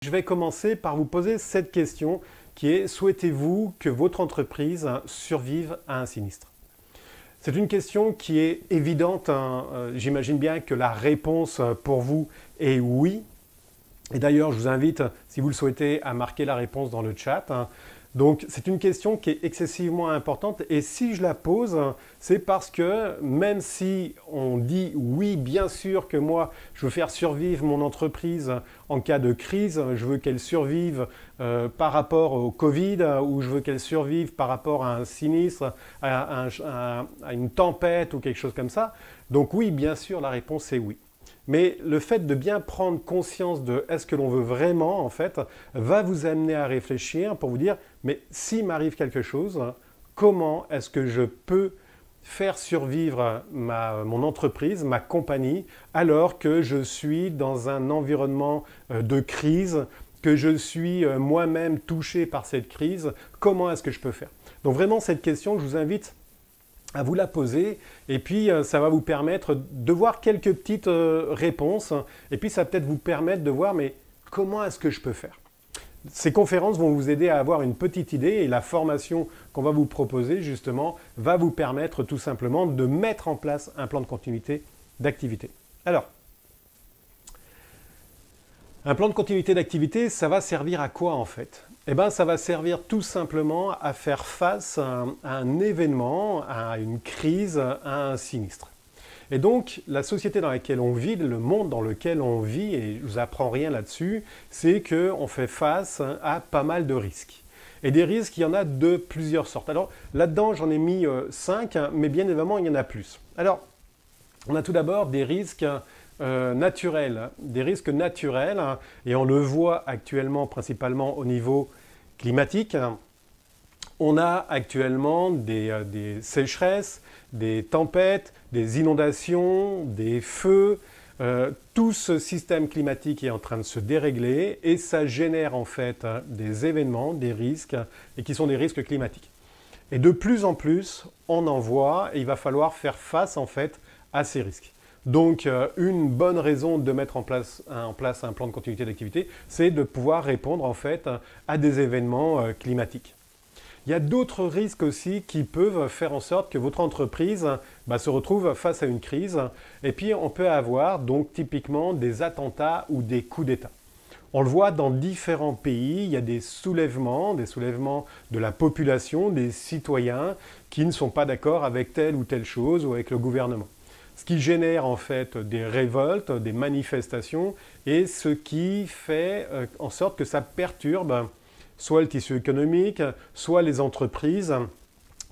Je vais commencer par vous poser cette question qui est: souhaitez-vous que votre entreprise survive à un sinistre? C'est une question qui est évidente, hein. J'imagine bien que la réponse pour vous est oui. Et d'ailleurs, je vous invite, si vous le souhaitez, à marquer la réponse dans le chat, hein. Donc, c'est une question qui est excessivement importante. Et si je la pose, c'est parce que même si on dit oui, bien sûr que moi, je veux faire survivre mon entreprise en cas de crise, je veux qu'elle survive par rapport au Covid, ou je veux qu'elle survive par rapport à un sinistre, à une tempête ou quelque chose comme ça. Donc oui, bien sûr, la réponse est oui. Mais le fait de bien prendre conscience de est-ce que l'on veut vraiment, en fait, va vous amener à réfléchir pour vous dire, mais s'il m'arrive quelque chose, comment est-ce que je peux faire survivre mon entreprise, ma compagnie, alors que je suis dans un environnement de crise, que je suis moi-même touché par cette crise, comment est-ce que je peux faire? Donc vraiment, cette question, je vous invite à vous la poser, et puis ça va vous permettre de voir quelques petites réponses, et puis ça va peut-être vous permettre de voir, mais comment est-ce que je peux faire? Ces conférences vont vous aider à avoir une petite idée, et la formation qu'on va vous proposer justement va vous permettre tout simplement de mettre en place un plan de continuité d'activité. Alors, un plan de continuité d'activité, ça va servir à quoi en fait? Eh bien, ça va servir tout simplement à faire face à un événement, à une crise, à un sinistre. Et donc, la société dans laquelle on vit, le monde dans lequel on vit, et je ne vous apprends rien là-dessus, c'est qu'on fait face à pas mal de risques. Et des risques, il y en a de plusieurs sortes. Alors, là-dedans, j'en ai mis 5, mais bien évidemment, il y en a plus. Alors, on a tout d'abord des risques naturels, et on le voit actuellement principalement au niveau climatique. On a actuellement des sécheresses, des tempêtes, des inondations, des feux. Tout ce système climatique est en train de se dérégler et ça génère en fait des événements, des risques, et qui sont des risques climatiques. Et de plus en plus, on en voit et il va falloir faire face en fait à ces risques. Donc, une bonne raison de mettre en place un plan de continuité d'activité, c'est de pouvoir répondre en fait à des événements climatiques. Il y a d'autres risques aussi qui peuvent faire en sorte que votre entreprise se retrouve face à une crise. Et puis, on peut avoir donc typiquement des attentats ou des coups d'État. On le voit dans différents pays, il y a des soulèvements de la population, des citoyens qui ne sont pas d'accord avec telle ou telle chose ou avec le gouvernement. Ce qui génère en fait des révoltes, des manifestations, et ce qui fait en sorte que ça perturbe soit le tissu économique, soit les entreprises,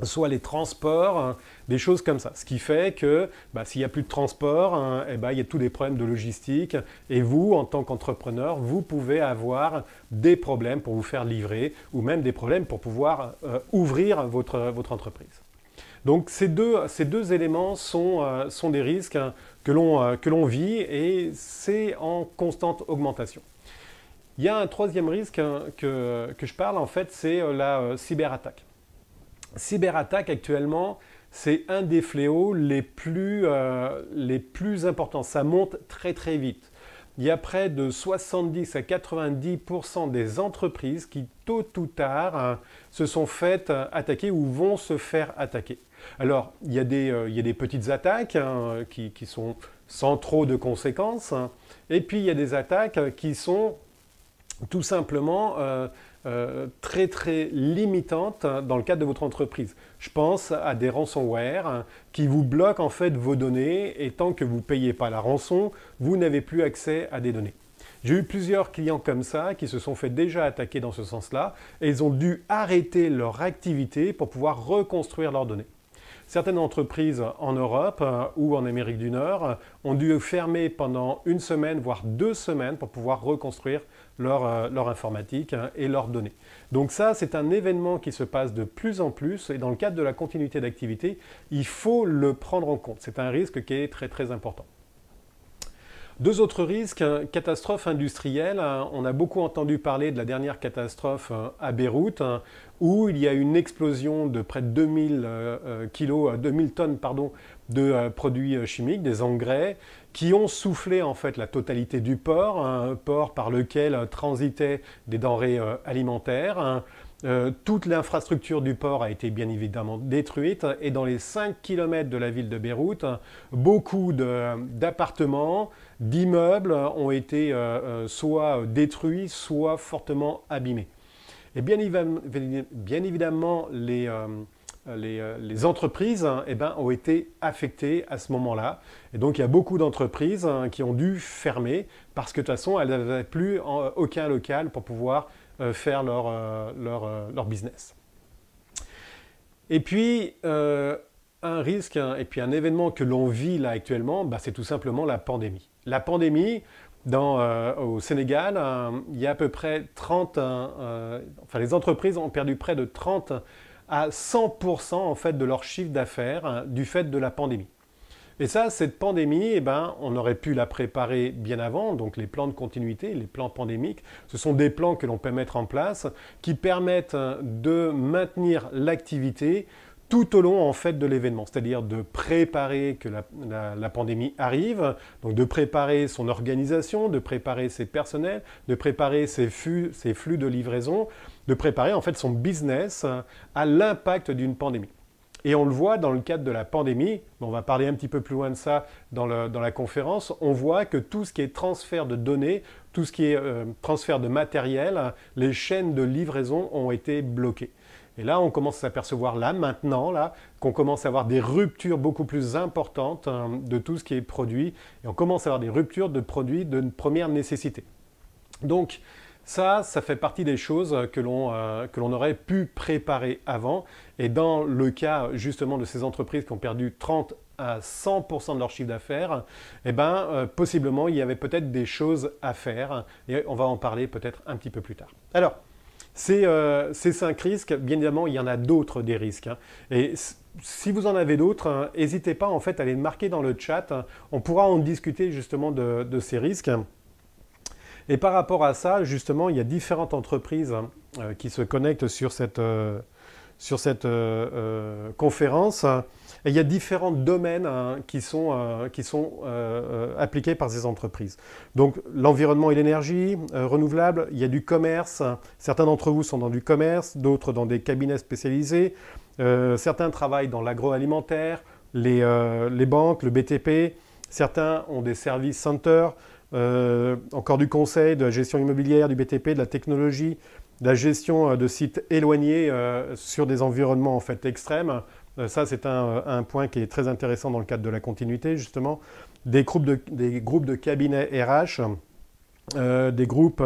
soit les transports, des choses comme ça. Ce qui fait que s'il n'y a plus de transport, il y a tous des problèmes de logistique, et vous, en tant qu'entrepreneur, vous pouvez avoir des problèmes pour vous faire livrer, ou même des problèmes pour pouvoir ouvrir votre entreprise. Donc ces deux éléments sont des risques que l'on vit, et c'est en constante augmentation. Il y a un troisième risque que je parle en fait, c'est la cyberattaque. Cyberattaque actuellement, c'est un des fléaux les plus importants. Ça monte très très vite. Il y a près de 70 à 90% des entreprises qui, tôt ou tard, se sont faites attaquer ou vont se faire attaquer. Alors, il y a des petites attaques qui sont sans trop de conséquences, et puis il y a des attaques qui sont tout simplement très très limitantes dans le cadre de votre entreprise. Je pense à des ransomware qui vous bloquent en fait vos données, et tant que vous ne payez pas la rançon, vous n'avez plus accès à des données. J'ai eu plusieurs clients comme ça qui se sont fait déjà attaquer dans ce sens-là, et ils ont dû arrêter leur activité pour pouvoir reconstruire leurs données. Certaines entreprises en Europe ou en Amérique du Nord ont dû fermer pendant 1 semaine, voire 2 semaines pour pouvoir reconstruire leur informatique et leurs données. Donc ça, c'est un événement qui se passe de plus en plus, et dans le cadre de la continuité d'activité, il faut le prendre en compte. C'est un risque qui est très très important. Deux autres risques, catastrophe industrielle. On a beaucoup entendu parler de la dernière catastrophe à Beyrouth, où il y a une explosion de près de 2000 tonnes de produits chimiques, des engrais, qui ont soufflé en fait la totalité du port, un port par lequel transitaient des denrées alimentaires. Toute l'infrastructure du port a été bien évidemment détruite et dans les 5 km de la ville de Beyrouth, beaucoup d'appartements, d'immeubles ont été soit détruits, soit fortement abîmés. Et bien évidemment, les entreprises ont été affectées à ce moment-là. Et donc, il y a beaucoup d'entreprises qui ont dû fermer parce que de toute façon, elles n'avaient plus aucun local pour pouvoir faire leur business. Et puis, un risque et puis un événement que l'on vit là actuellement, c'est tout simplement la pandémie. La pandémie, au Sénégal, il y a à peu près 30, les entreprises ont perdu près de 30 à 100% en fait de leur chiffre d'affaires du fait de la pandémie. Et ça, cette pandémie, on aurait pu la préparer bien avant, donc les plans de continuité, les plans pandémiques, ce sont des plans que l'on peut mettre en place qui permettent de maintenir l'activité tout au long en fait de l'événement, c'est-à-dire de préparer que la pandémie arrive, donc de préparer son organisation, de préparer ses personnels, de préparer ses flux de livraison, de préparer en fait son business à l'impact d'une pandémie. Et on le voit dans le cadre de la pandémie, on va parler un petit peu plus loin de ça dans la conférence, on voit que tout ce qui est transfert de données, tout ce qui est transfert de matériel, les chaînes de livraison ont été bloquées. Et là, on commence à s'apercevoir maintenant, qu'on commence à avoir des ruptures beaucoup plus importantes de tout ce qui est produit. Et on commence à avoir des ruptures de produits de première nécessité. Donc, ça fait partie des choses que l'on aurait pu préparer avant. Et dans le cas, justement, de ces entreprises qui ont perdu 30 à 100% de leur chiffre d'affaires, possiblement, il y avait peut-être des choses à faire. Et on va en parler peut-être un petit peu plus tard. Alors, ces 5 risques, bien évidemment, il y en a d'autres des risques. Et si vous en avez d'autres, n'hésitez pas en fait à les marquer dans le chat. On pourra en discuter justement de ces risques. Et par rapport à ça, justement, il y a différentes entreprises qui se connectent sur cette conférence. Et il y a différents domaines qui sont appliqués par ces entreprises. Donc l'environnement et l'énergie renouvelable, il y a du commerce. Certains d'entre vous sont dans du commerce, d'autres dans des cabinets spécialisés. Certains travaillent dans l'agroalimentaire, les banques, le BTP. Certains ont des service centers, encore du conseil, de la gestion immobilière, du BTP, de la technologie, de la gestion de sites éloignés sur des environnements en fait extrêmes. Ça, c'est un point qui est très intéressant dans le cadre de la continuité, justement. Des groupes de cabinets RH, des groupes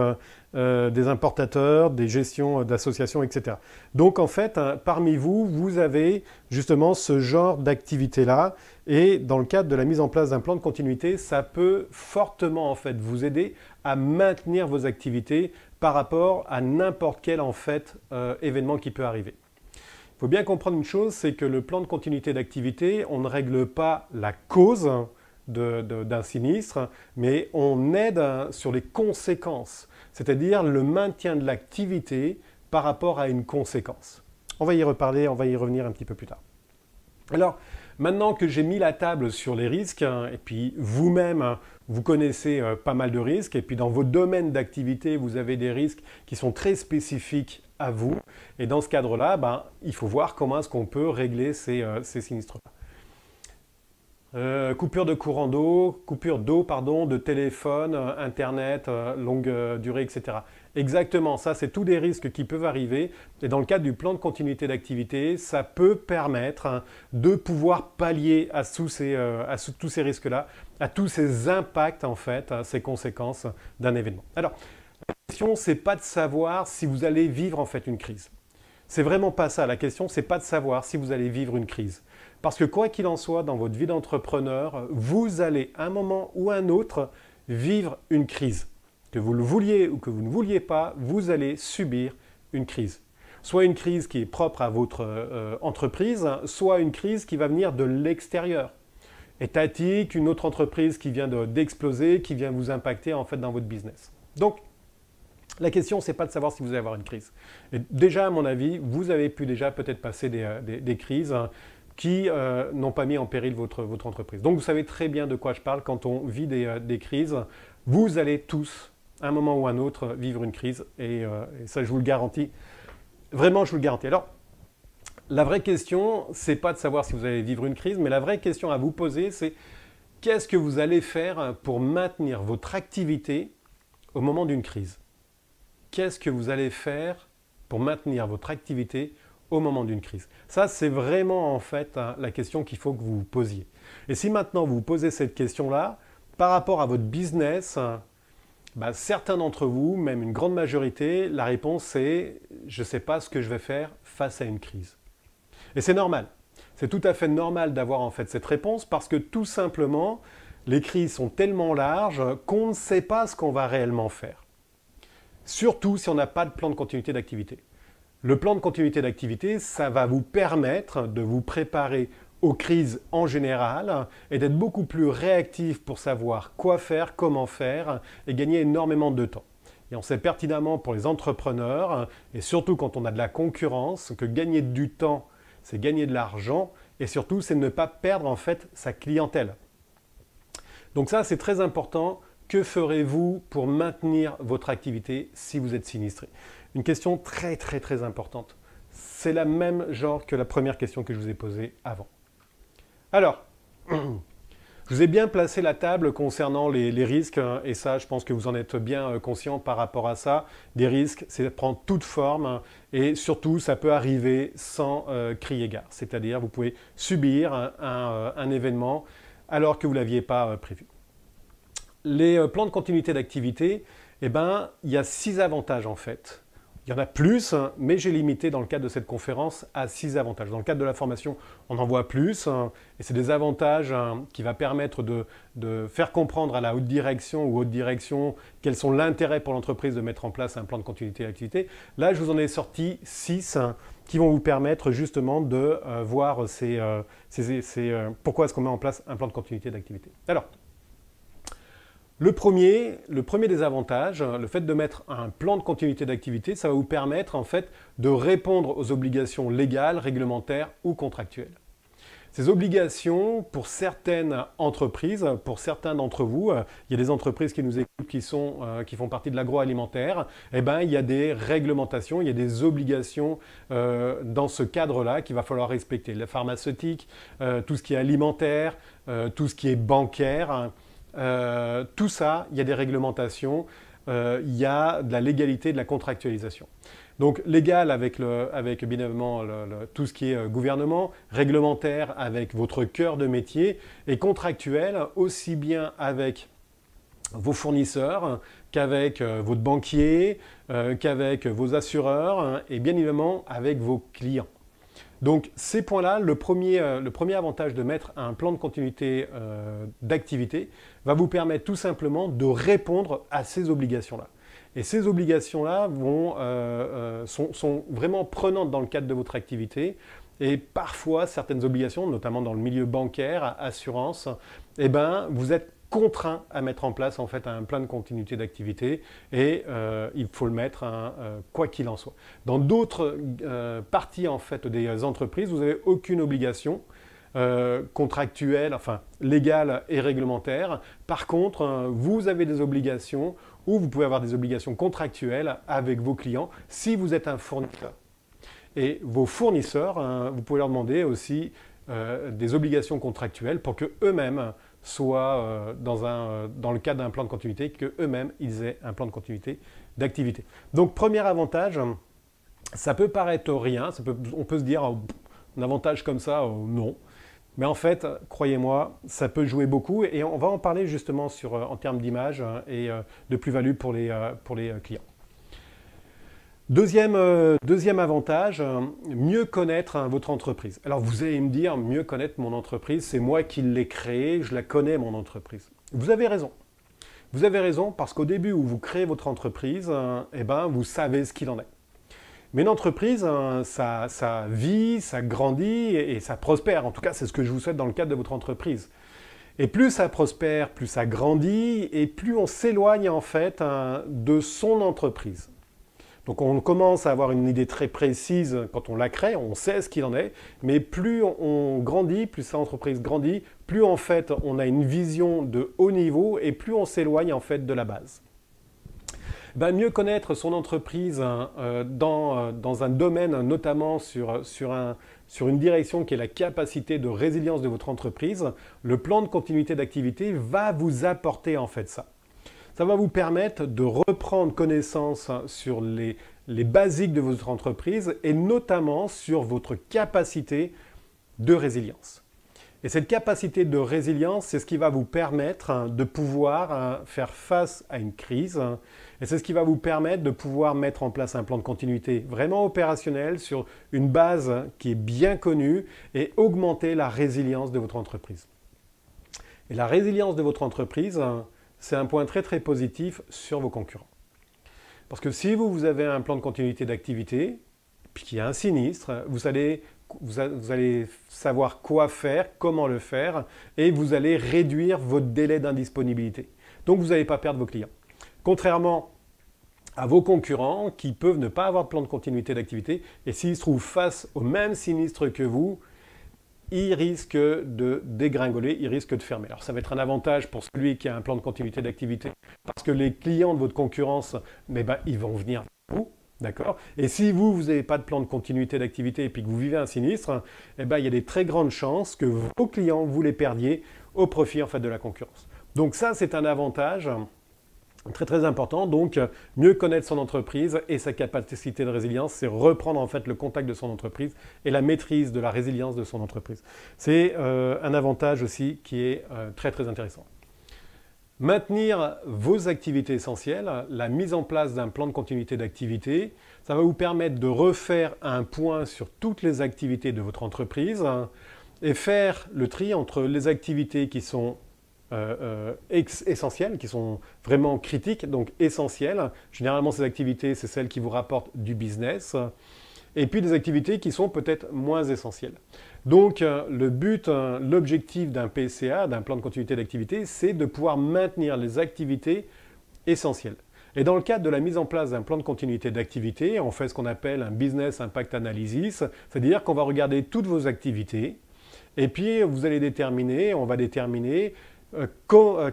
des importateurs, des gestions d'associations, etc. Donc, en fait, parmi vous, vous avez justement ce genre d'activité-là. Et dans le cadre de la mise en place d'un plan de continuité, ça peut fortement en fait vous aider à maintenir vos activités par rapport à n'importe quel en fait événement qui peut arriver. Il faut bien comprendre une chose, c'est que le plan de continuité d'activité, on ne règle pas la cause d'un sinistre, mais on aide sur les conséquences, c'est-à-dire le maintien de l'activité par rapport à une conséquence. On va y reparler, on va y revenir un petit peu plus tard. Alors, maintenant que j'ai mis la table sur les risques, et puis vous-même, vous connaissez pas mal de risques, et puis dans vos domaines d'activité, vous avez des risques qui sont très spécifiques à vous. Et dans ce cadre-là, il faut voir comment est-ce qu'on peut régler ces sinistres-là. Coupure de courant d'eau, de téléphone, Internet, longue durée, etc. Exactement, ça c'est tous des risques qui peuvent arriver. Et dans le cadre du plan de continuité d'activité, ça peut permettre de pouvoir pallier à tous ces risques-là, à tous ces impacts en fait, à ces conséquences d'un événement. Alors, la question, c'est pas de savoir si vous allez vivre en fait une crise. C'est vraiment pas ça. La question, c'est pas de savoir si vous allez vivre une crise. Parce que quoi qu'il en soit, dans votre vie d'entrepreneur, vous allez, à un moment ou à un autre, vivre une crise. Que vous le vouliez ou que vous ne vouliez pas, vous allez subir une crise. Soit une crise qui est propre à votre entreprise, soit une crise qui va venir de l'extérieur. Étatique, une autre entreprise qui vient d'exploser, qui vient vous impacter en fait dans votre business. Donc, la question, ce n'est pas de savoir si vous allez avoir une crise. Et déjà, à mon avis, vous avez pu déjà peut-être passer des crises qui n'ont pas mis en péril votre entreprise. Donc vous savez très bien de quoi je parle quand on vit des crises. Vous allez tous, à un moment ou à un autre, vivre une crise et ça je vous le garantis. Vraiment, je vous le garantis. Alors, la vraie question, c'est pas de savoir si vous allez vivre une crise, mais la vraie question à vous poser, c'est qu'est-ce que vous allez faire pour maintenir votre activité au moment d'une crise? Qu'est-ce que vous allez faire pour maintenir votre activité au moment d'une crise? Ça, c'est vraiment en fait la question qu'il faut que vous vous posiez. Et si maintenant vous vous posez cette question-là, par rapport à votre business, certains d'entre vous, même une grande majorité, la réponse est « je ne sais pas ce que je vais faire face à une crise ». Et c'est normal. C'est tout à fait normal d'avoir en fait cette réponse parce que tout simplement, les crises sont tellement larges qu'on ne sait pas ce qu'on va réellement faire. Surtout si on n'a pas de plan de continuité d'activité. Le plan de continuité d'activité, ça va vous permettre de vous préparer aux crises en général et d'être beaucoup plus réactif pour savoir quoi faire, comment faire et gagner énormément de temps. Et on sait pertinemment pour les entrepreneurs, et surtout quand on a de la concurrence, que gagner du temps, c'est gagner de l'argent et surtout, c'est ne pas perdre en fait sa clientèle. Donc ça, c'est très important. Que ferez-vous pour maintenir votre activité si vous êtes sinistré? Une question très très très importante. C'est la même genre que la première question que je vous ai posée avant. Alors, je vous ai bien placé la table concernant les risques et ça, je pense que vous en êtes bien conscient par rapport à ça. Des risques, c'est prendre toute forme et surtout, ça peut arriver sans crier gare. C'est-à-dire, vous pouvez subir un événement alors que vous ne l'aviez pas prévu. Les plans de continuité d'activité, il y a 6 avantages en fait. Il y en a plus, mais j'ai limité dans le cadre de cette conférence à 6 avantages. Dans le cadre de la formation, on en voit plus, et c'est des avantages qui vont permettre de faire comprendre à la haute direction ou haute direction quels sont l'intérêt pour l'entreprise de mettre en place un plan de continuité d'activité. Là, je vous en ai sorti 6 qui vont vous permettre justement de voir pourquoi est-ce qu'on met en place un plan de continuité d'activité. Alors, le premier des avantages, le fait de mettre un plan de continuité d'activité, ça va vous permettre en fait de répondre aux obligations légales, réglementaires ou contractuelles. Ces obligations, pour certaines entreprises, pour certains d'entre vous, il y a des entreprises qui nous écoutent qui font partie de l'agroalimentaire, il y a des réglementations, il y a des obligations dans ce cadre-là qu'il va falloir respecter. La pharmaceutique, tout ce qui est alimentaire, tout ce qui est bancaire, tout ça, il y a des réglementations, il y a de la légalité, de la contractualisation. Donc légal avec bien évidemment tout ce qui est gouvernement, réglementaire avec votre cœur de métier et contractuel aussi bien avec vos fournisseurs qu'avec votre banquier, qu'avec vos assureurs et bien évidemment avec vos clients. Donc ces points-là, le premier avantage de mettre un plan de continuité d'activité va vous permettre tout simplement de répondre à ces obligations-là. Et ces obligations-là sont vraiment prenantes dans le cadre de votre activité. Et parfois, certaines obligations, notamment dans le milieu bancaire, assurance, vous êtes contraint à mettre en place en fait un plan de continuité d'activité et il faut le mettre quoi qu'il en soit. Dans d'autres parties en fait des entreprises, vous n'avez aucune obligation contractuelle, enfin légale et réglementaire. Par contre, vous avez des obligations ou vous pouvez avoir des obligations contractuelles avec vos clients si vous êtes un fournisseur. Et vos fournisseurs, vous pouvez leur demander aussi des obligations contractuelles pour qu'eux-mêmes soient dans le cadre d'un plan de continuité, qu'eux-mêmes ils aient un plan de continuité d'activité. Donc premier avantage, ça peut paraître rien, on peut se dire un avantage comme ça, non. Mais en fait, croyez-moi, ça peut jouer beaucoup et on va en parler justement en termes d'image et de plus-value pour les clients. Deuxième avantage, mieux connaître votre entreprise. Alors vous allez me dire, mieux connaître mon entreprise, c'est moi qui l'ai créée, je la connais mon entreprise. Vous avez raison. Vous avez raison parce qu'au début où vous créez votre entreprise, vous savez ce qu'il en est. Mais une entreprise, ça vit, ça grandit et ça prospère. En tout cas, c'est ce que je vous souhaite dans le cadre de votre entreprise. Et plus ça prospère, plus ça grandit et plus on s'éloigne en fait de son entreprise. Donc on commence à avoir une idée très précise quand on la crée, on sait ce qu'il en est, mais plus on grandit, plus cette entreprise grandit, plus en fait on a une vision de haut niveau et plus on s'éloigne en fait de la base. Ben, mieux connaître son entreprise dans un domaine, notamment sur une direction qui est la capacité de résilience de votre entreprise, le plan de continuité d'activité va vous apporter en fait ça. Ça va vous permettre de reprendre connaissance sur les basiques de votre entreprise et notamment sur votre capacité de résilience. Et cette capacité de résilience, c'est ce qui va vous permettre de pouvoir faire face à une crise. Et c'est ce qui va vous permettre de pouvoir mettre en place un plan de continuité vraiment opérationnel sur une base qui est bien connue et augmenter la résilience de votre entreprise. Et la résilience de votre entreprise, c'est un point très très positif sur vos concurrents. Parce que si vous avez un plan de continuité d'activité, puis qu'il y a un sinistre, vous allez savoir quoi faire, comment le faire, et vous allez réduire votre délai d'indisponibilité. Donc vous n'allez pas perdre vos clients. Contrairement à vos concurrents qui peuvent ne pas avoir de plan de continuité d'activité, et s'ils se trouvent face au même sinistre que vous, ils risquent de dégringoler, ils risquent de fermer. Alors ça va être un avantage pour celui qui a un plan de continuité d'activité, parce que les clients de votre concurrence, ils vont venir vers vous. D'accord ? Et si vous n'avez pas de plan de continuité d'activité et puis que vous vivez un sinistre, il y a des très grandes chances que vos clients, vous les perdiez au profit en fait, de la concurrence. Donc ça, c'est un avantage très très important. Donc, mieux connaître son entreprise et sa capacité de résilience, c'est reprendre en fait le contact de son entreprise et la maîtrise de la résilience de son entreprise. C'est un avantage aussi qui est très très intéressant. Maintenir vos activités essentielles, la mise en place d'un plan de continuité d'activité, ça va vous permettre de refaire un point sur toutes les activités de votre entreprise et faire le tri entre les activités qui sont essentielles, qui sont vraiment critiques, donc essentielles. Généralement, ces activités, c'est celles qui vous rapportent du business. Et puis des activités qui sont peut-être moins essentielles. Donc le but, l'objectif d'un PCA, d'un plan de continuité d'activité, c'est de pouvoir maintenir les activités essentielles. Et dans le cadre de la mise en place d'un plan de continuité d'activité, on fait ce qu'on appelle un Business Impact Analysis, c'est-à-dire qu'on va regarder toutes vos activités et puis on va déterminer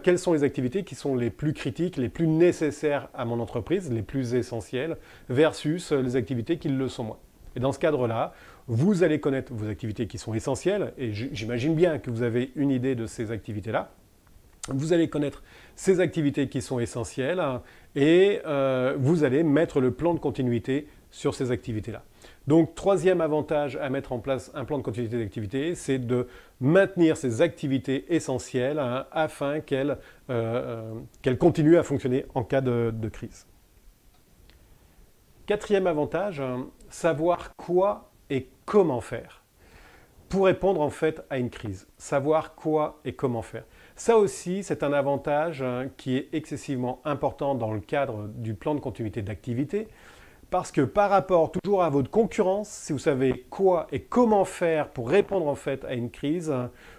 quelles sont les activités qui sont les plus critiques, les plus nécessaires à mon entreprise, les plus essentielles, versus les activités qui le sont moins. Et dans ce cadre-là, vous allez connaître vos activités qui sont essentielles, et j'imagine bien que vous avez une idée de ces activités-là. Vous allez connaître ces activités qui sont essentielles, et vous allez mettre le plan de continuité sur ces activités-là. Donc, troisième avantage à mettre en place un plan de continuité d'activité, c'est de maintenir ces activités essentielles afin qu'elles continuent à fonctionner en cas de crise. Quatrième avantage, savoir quoi et comment faire pour répondre en fait à une crise. Savoir quoi et comment faire. Ça aussi, c'est un avantage qui est excessivement important dans le cadre du plan de continuité d'activité parce que par rapport toujours à votre concurrence, si vous savez quoi et comment faire pour répondre en fait à une crise,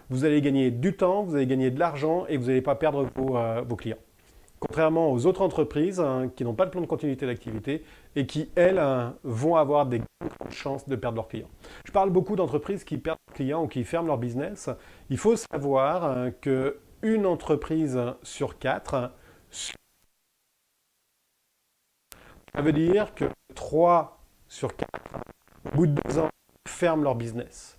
vous allez gagner du temps, vous allez gagner de l'argent et vous n'allez pas perdre vos clients. Contrairement aux autres entreprises qui n'ont pas de plan de continuité d'activité et qui, elles, vont avoir des grandes chances de perdre leurs clients. Je parle beaucoup d'entreprises qui perdent leurs clients ou qui ferment leur business. Il faut savoir qu'une entreprise sur 4, ça veut dire que 3 sur 4, au bout de 2 ans, ferment leur business.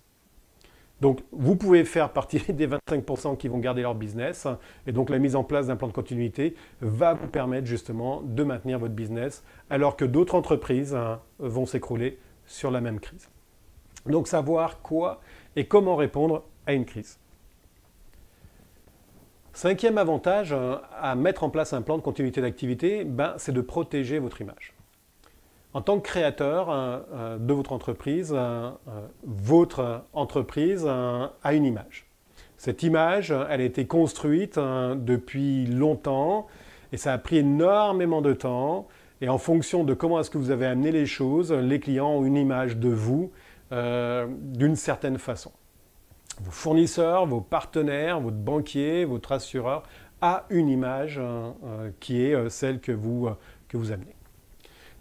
Donc, vous pouvez faire partie des 25% qui vont garder leur business. Et donc, la mise en place d'un plan de continuité va vous permettre justement de maintenir votre business alors que d'autres entreprises vont s'écrouler sur la même crise. Donc, savoir quoi et comment répondre à une crise. Cinquième avantage à mettre en place un plan de continuité d'activité, c'est de protéger votre image. En tant que créateur de votre entreprise a une image. Cette image, elle a été construite depuis longtemps et ça a pris énormément de temps. Et en fonction de comment est-ce que vous avez amené les choses, les clients ont une image de vous d'une certaine façon. Vos fournisseurs, vos partenaires, votre banquier, votre assureur a une image qui est celle que vous amenez.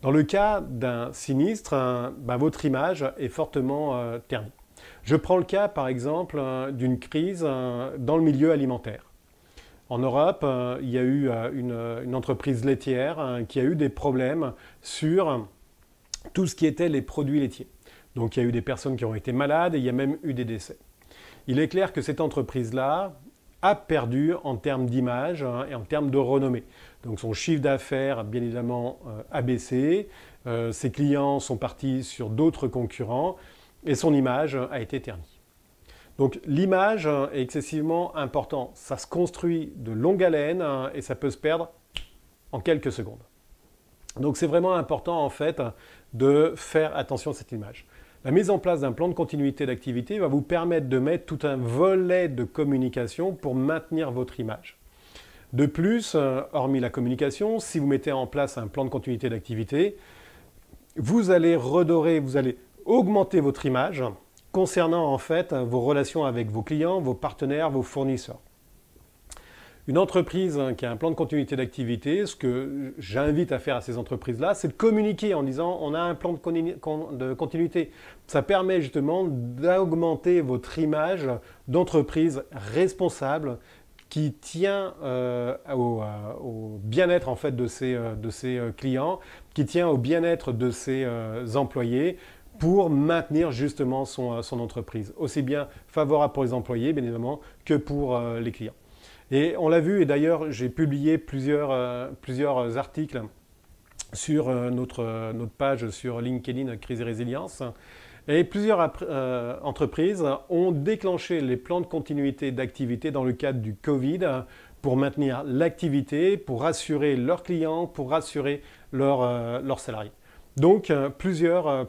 Dans le cas d'un sinistre, votre image est fortement ternie. Je prends le cas par exemple d'une crise dans le milieu alimentaire. En Europe, il y a eu une entreprise laitière qui a eu des problèmes sur tout ce qui était les produits laitiers. Donc il y a eu des personnes qui ont été malades et il y a même eu des décès. Il est clair que cette entreprise-là a perdu en termes d'image et en termes de renommée. Donc son chiffre d'affaires, bien évidemment, a baissé, ses clients sont partis sur d'autres concurrents et son image a été ternie. Donc l'image est excessivement importante. Ça se construit de longue haleine et ça peut se perdre en quelques secondes. Donc c'est vraiment important en fait de faire attention à cette image. La mise en place d'un plan de continuité d'activité va vous permettre de mettre tout un volet de communication pour maintenir votre image. De plus, hormis la communication, si vous mettez en place un plan de continuité d'activité, vous allez redorer, vous allez augmenter votre image concernant en fait vos relations avec vos clients, vos partenaires, vos fournisseurs. Une entreprise qui a un plan de continuité d'activité, ce que j'invite à faire à ces entreprises-là, c'est de communiquer en disant on a un plan de continuité. Ça permet justement d'augmenter votre image d'entreprise responsable qui tient au bien-être en fait de ses clients, qui tient au bien-être de ses employés pour maintenir justement son entreprise. Aussi bien favorable pour les employés, bien évidemment, que pour les clients. Et on l'a vu, et d'ailleurs j'ai publié plusieurs articles sur notre page sur LinkedIn Crise et Résilience. Et plusieurs entreprises ont déclenché les plans de continuité d'activité dans le cadre du Covid pour maintenir l'activité, pour rassurer leurs clients, pour rassurer leurs salariés. Donc plusieurs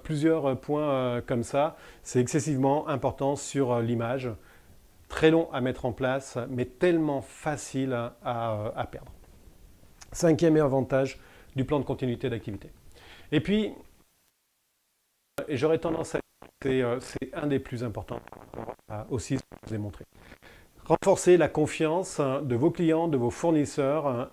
points comme ça, c'est excessivement important sur l'image. Très long à mettre en place, mais tellement facile à perdre. Cinquième avantage du plan de continuité d'activité. Et puis, et j'aurais tendance à dire, c'est un des plus importants aussi, ce que je vous ai montré. Renforcer la confiance de vos clients, de vos fournisseurs.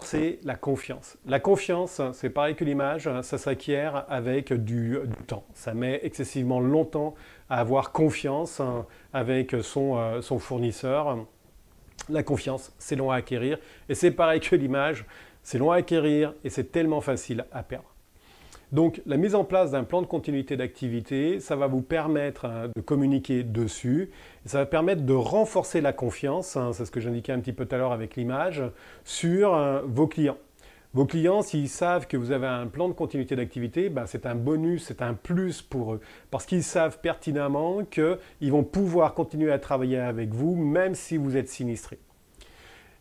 C'est la confiance. La confiance, c'est pareil que l'image, ça s'acquiert avec du temps. Ça met excessivement longtemps à avoir confiance avec son fournisseur. La confiance, c'est long à acquérir. Et c'est pareil que l'image, c'est long à acquérir et c'est tellement facile à perdre. Donc la mise en place d'un plan de continuité d'activité, ça va vous permettre de communiquer dessus. Ça va permettre de renforcer la confiance, c'est ce que j'indiquais un petit peu tout à l'heure avec l'image, sur vos clients. Vos clients, s'ils savent que vous avez un plan de continuité d'activité, c'est un bonus, c'est un plus pour eux. Parce qu'ils savent pertinemment qu'ils vont pouvoir continuer à travailler avec vous, même si vous êtes sinistré.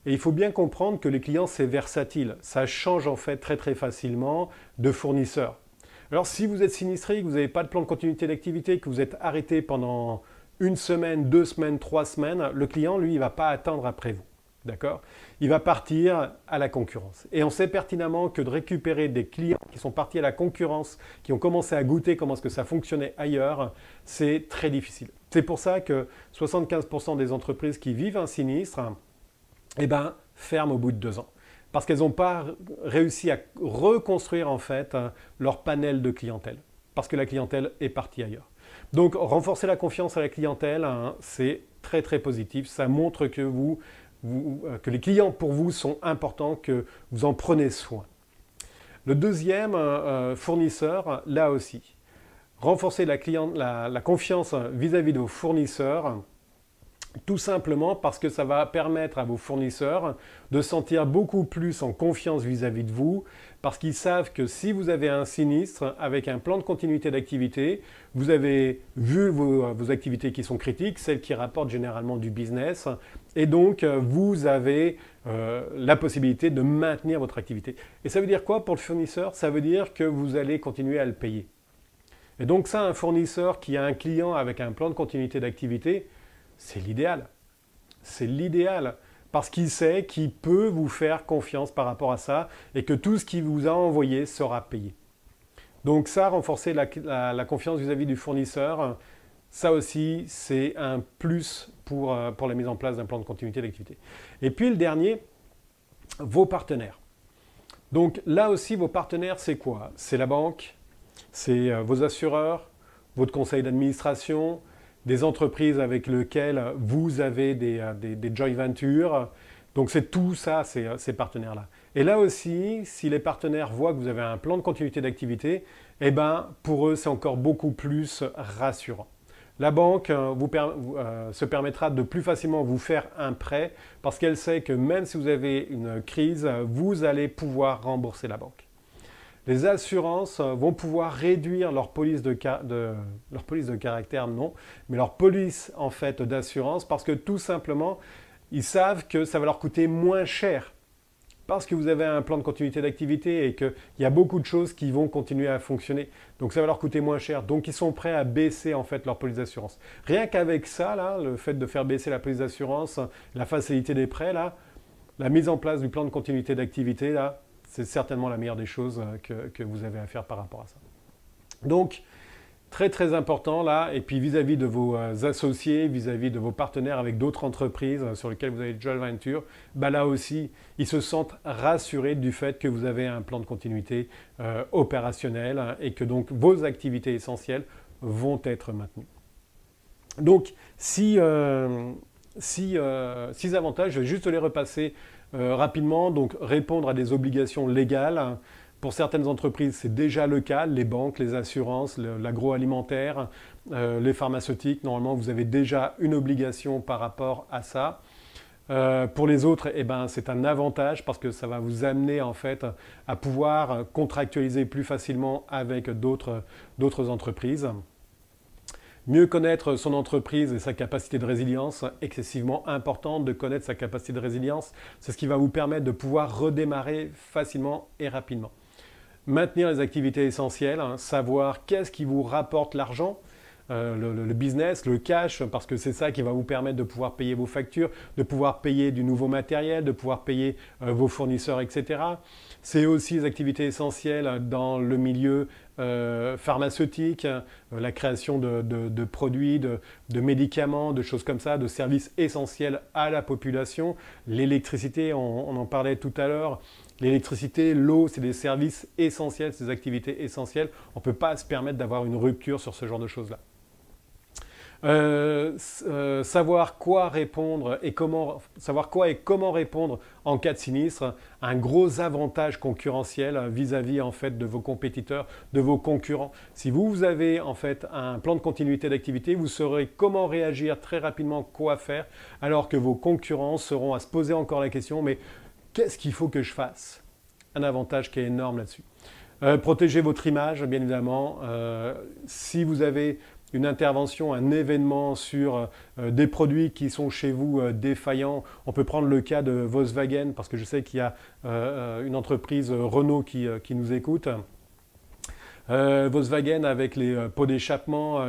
Et il faut bien comprendre que les clients, c'est versatile. Ça change en fait très très facilement de fournisseur. Alors si vous êtes sinistré, que vous n'avez pas de plan de continuité d'activité, que vous êtes arrêté pendant 1 semaine, 2 semaines, 3 semaines, le client, lui, il ne va pas attendre après vous. D'accord? Il va partir à la concurrence. Et on sait pertinemment que de récupérer des clients qui sont partis à la concurrence, qui ont commencé à goûter comment est-ce que ça fonctionnait ailleurs, c'est très difficile. C'est pour ça que 75% des entreprises qui vivent un sinistre, ferment au bout de 2 ans. Parce qu'elles n'ont pas réussi à reconstruire en fait leur panel de clientèle. Parce que la clientèle est partie ailleurs. Donc renforcer la confiance à la clientèle, c'est très très positif. Ça montre que, que les clients pour vous sont importants, que vous en prenez soin. Le deuxième fournisseur, là aussi. Renforcer la confiance vis-à-vis de vos fournisseurs. Tout simplement parce que ça va permettre à vos fournisseurs de sentir beaucoup plus en confiance vis-à-vis de vous, parce qu'ils savent que si vous avez un sinistre avec un plan de continuité d'activité, vous avez vu vos activités qui sont critiques, celles qui rapportent généralement du business, et donc vous avez la possibilité de maintenir votre activité. Et ça veut dire quoi pour le fournisseur? Ça veut dire que vous allez continuer à le payer. Et donc ça, un fournisseur qui a un client avec un plan de continuité d'activité, c'est l'idéal. C'est l'idéal parce qu'il sait qu'il peut vous faire confiance par rapport à ça et que tout ce qu'il vous a envoyé sera payé. Donc ça, renforcer la confiance vis-à-vis du fournisseur, ça aussi, c'est un plus pour la mise en place d'un plan de continuité d'activité. Et puis le dernier, vos partenaires. Donc là aussi, vos partenaires, c'est quoi? C'est la banque, c'est vos assureurs, votre conseil d'administration, des entreprises avec lesquelles vous avez des joint ventures. Donc c'est tout ça, ces partenaires-là. Et là aussi, si les partenaires voient que vous avez un plan de continuité d'activité, eh ben, pour eux, c'est encore beaucoup plus rassurant. La banque se permettra de plus facilement vous faire un prêt parce qu'elle sait que même si vous avez une crise, vous allez pouvoir rembourser la banque. Les assurances vont pouvoir réduire leur police leur police de caractère, non, mais leur police en fait d'assurance parce que tout simplement, ils savent que ça va leur coûter moins cher parce que vous avez un plan de continuité d'activité et qu'il y a beaucoup de choses qui vont continuer à fonctionner. Donc ça va leur coûter moins cher. Donc ils sont prêts à baisser en fait leur police d'assurance. Rien qu'avec ça, là, le fait de faire baisser la police d'assurance, la facilité des prêts, là, la mise en place du plan de continuité d'activité, là, c'est certainement la meilleure des choses que vous avez à faire par rapport à ça. Donc, très très important là, et puis vis-à-vis de vos associés, vis-à-vis de vos partenaires avec d'autres entreprises sur lesquelles vous avez des joint ventures, bah là aussi, ils se sentent rassurés du fait que vous avez un plan de continuité opérationnel et que donc vos activités essentielles vont être maintenues. Donc, six avantages, je vais juste les repasser rapidement. Donc, répondre à des obligations légales. Pour certaines entreprises, c'est déjà le cas, les banques, les assurances, l'agroalimentaire, les pharmaceutiques. Normalement, vous avez déjà une obligation par rapport à ça. Pour les autres, eh ben, c'est un avantage parce que ça va vous amener en fait à pouvoir contractualiser plus facilement avec d'autres entreprises. Mieux connaître son entreprise et sa capacité de résilience, excessivement importante de connaître sa capacité de résilience. C'est ce qui va vous permettre de pouvoir redémarrer facilement et rapidement. Maintenir les activités essentielles, savoir qu'est-ce qui vous rapporte l'argent, le business, le cash, parce que c'est ça qui va vous permettre de pouvoir payer vos factures, de pouvoir payer du nouveau matériel, de pouvoir payer vos fournisseurs, etc. C'est aussi les activités essentielles dans le milieu pharmaceutique, la création de produits, de médicaments, de choses comme ça, de services essentiels à la population. L'électricité, on en parlait tout à l'heure. L'électricité, l'eau, c'est des services essentiels, c'est des activités essentielles. On ne peut pas se permettre d'avoir une rupture sur ce genre de choses-là. Savoir quoi répondre et savoir quoi et comment répondre en cas de sinistre, un gros avantage concurrentiel vis-à-vis en fait de vos compétiteurs, de vos concurrents. Si vous avez en fait un plan de continuité d'activité, vous saurez comment réagir très rapidement, quoi faire, alors que vos concurrents seront à se poser encore la question, mais qu'est-ce qu'il faut que je fasse? Un avantage qui est énorme là-dessus. Protégez votre image, bien évidemment. Si vous avez une intervention, un événement sur des produits qui sont chez vous défaillants, on peut prendre le cas de Volkswagen, parce que je sais qu'il y a une entreprise Renault qui nous écoute. Volkswagen avec les pots d'échappement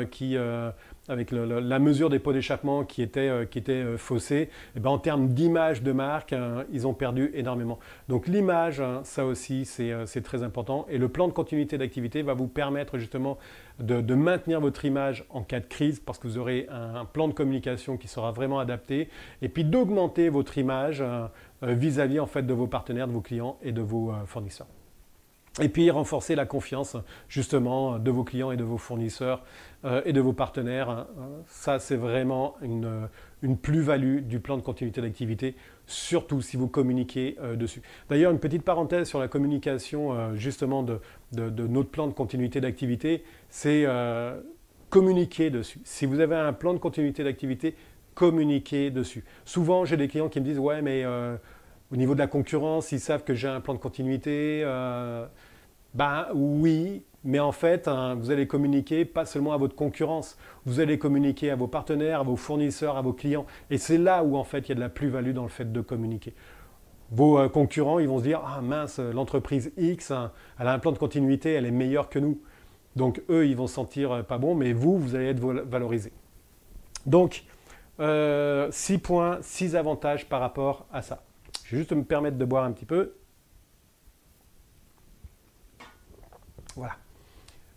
avec la mesure des pots d'échappement qui était faussée, et ben en termes d'image de marque, ils ont perdu énormément. Donc l'image, ça aussi, c'est très important. Et le plan de continuité d'activité va vous permettre justement de maintenir votre image en cas de crise parce que vous aurez un plan de communication qui sera vraiment adapté et puis d'augmenter votre image vis-à-vis en fait de vos partenaires, de vos clients et de vos fournisseurs. Et puis renforcer la confiance justement de vos clients et de vos fournisseurs et de vos partenaires. Ça, c'est vraiment une plus-value du plan de continuité d'activité, surtout si vous communiquez dessus. D'ailleurs, une petite parenthèse sur la communication justement de notre plan de continuité d'activité, c'est communiquer dessus. Si vous avez un plan de continuité d'activité, communiquez dessus. Souvent, j'ai des clients qui me disent « Ouais, mais… au niveau de la concurrence, ils savent que j'ai un plan de continuité. Ben oui, mais en fait, vous allez communiquer pas seulement à votre concurrence, vous allez communiquer à vos partenaires, à vos fournisseurs, à vos clients. Et c'est là où en fait il y a de la plus-value dans le fait de communiquer. Vos concurrents, ils vont se dire « Ah mince, l'entreprise X, elle a un plan de continuité, elle est meilleure que nous. » Donc eux, ils vont se sentir pas bons, mais vous allez être valorisé. Donc, 6 points, 6 avantages par rapport à ça. Je vais juste me permettre de boire un petit peu. Voilà.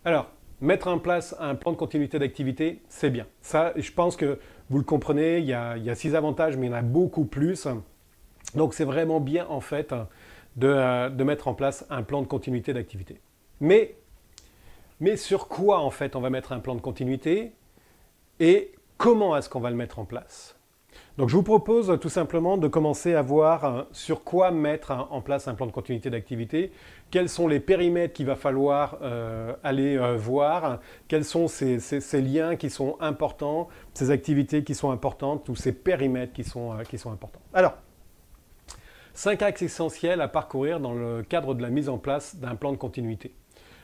Alors, mettre en place un plan de continuité d'activité, c'est bien. Ça, je pense que vous le comprenez, il y a 6 avantages, mais il y en a beaucoup plus. Donc, c'est vraiment bien, en fait, de mettre en place un plan de continuité d'activité. Mais sur quoi en fait on va mettre un plan de continuité et comment est-ce qu'on va le mettre en place? Donc je vous propose tout simplement de commencer à voir sur quoi mettre en place un plan de continuité d'activité, quels sont les périmètres qu'il va falloir aller voir, quels sont ces liens qui sont importants, ces activités qui sont importantes ou ces périmètres qui sont importants. Alors, 5 axes essentiels à parcourir dans le cadre de la mise en place d'un plan de continuité.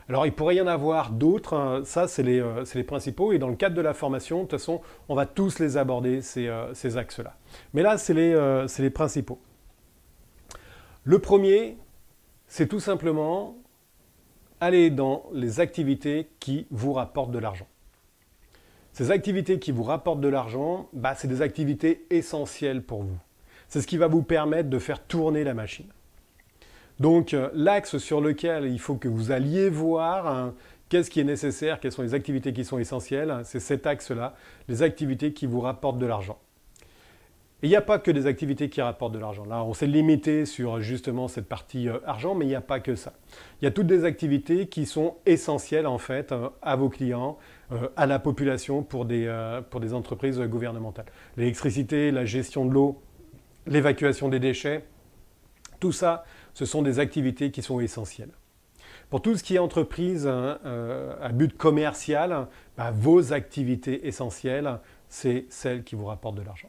Alors, il pourrait y en avoir d'autres, hein. Ça, c'est les principaux. Et dans le cadre de la formation, de toute façon, on va tous les aborder, ces axes-là. Mais là, c'est les principaux. Le premier, c'est tout simplement aller dans les activités qui vous rapportent de l'argent. Ces activités qui vous rapportent de l'argent, c'est des activités essentielles pour vous. C'est ce qui va vous permettre de faire tourner la machine. Donc l'axe sur lequel il faut que vous alliez voir qu'est-ce qui est nécessaire, quelles sont les activités qui sont essentielles, c'est cet axe-là, les activités qui vous rapportent de l'argent. Et il n'y a pas que des activités qui rapportent de l'argent. Là, on s'est limité sur justement cette partie argent, mais il n'y a pas que ça. Il y a toutes des activités qui sont essentielles en fait à vos clients, à la population pour des entreprises gouvernementales. L'électricité, la gestion de l'eau, l'évacuation des déchets, tout ça, ce sont des activités qui sont essentielles. Pour tout ce qui est entreprise à but commercial, vos activités essentielles, c'est celles qui vous rapportent de l'argent.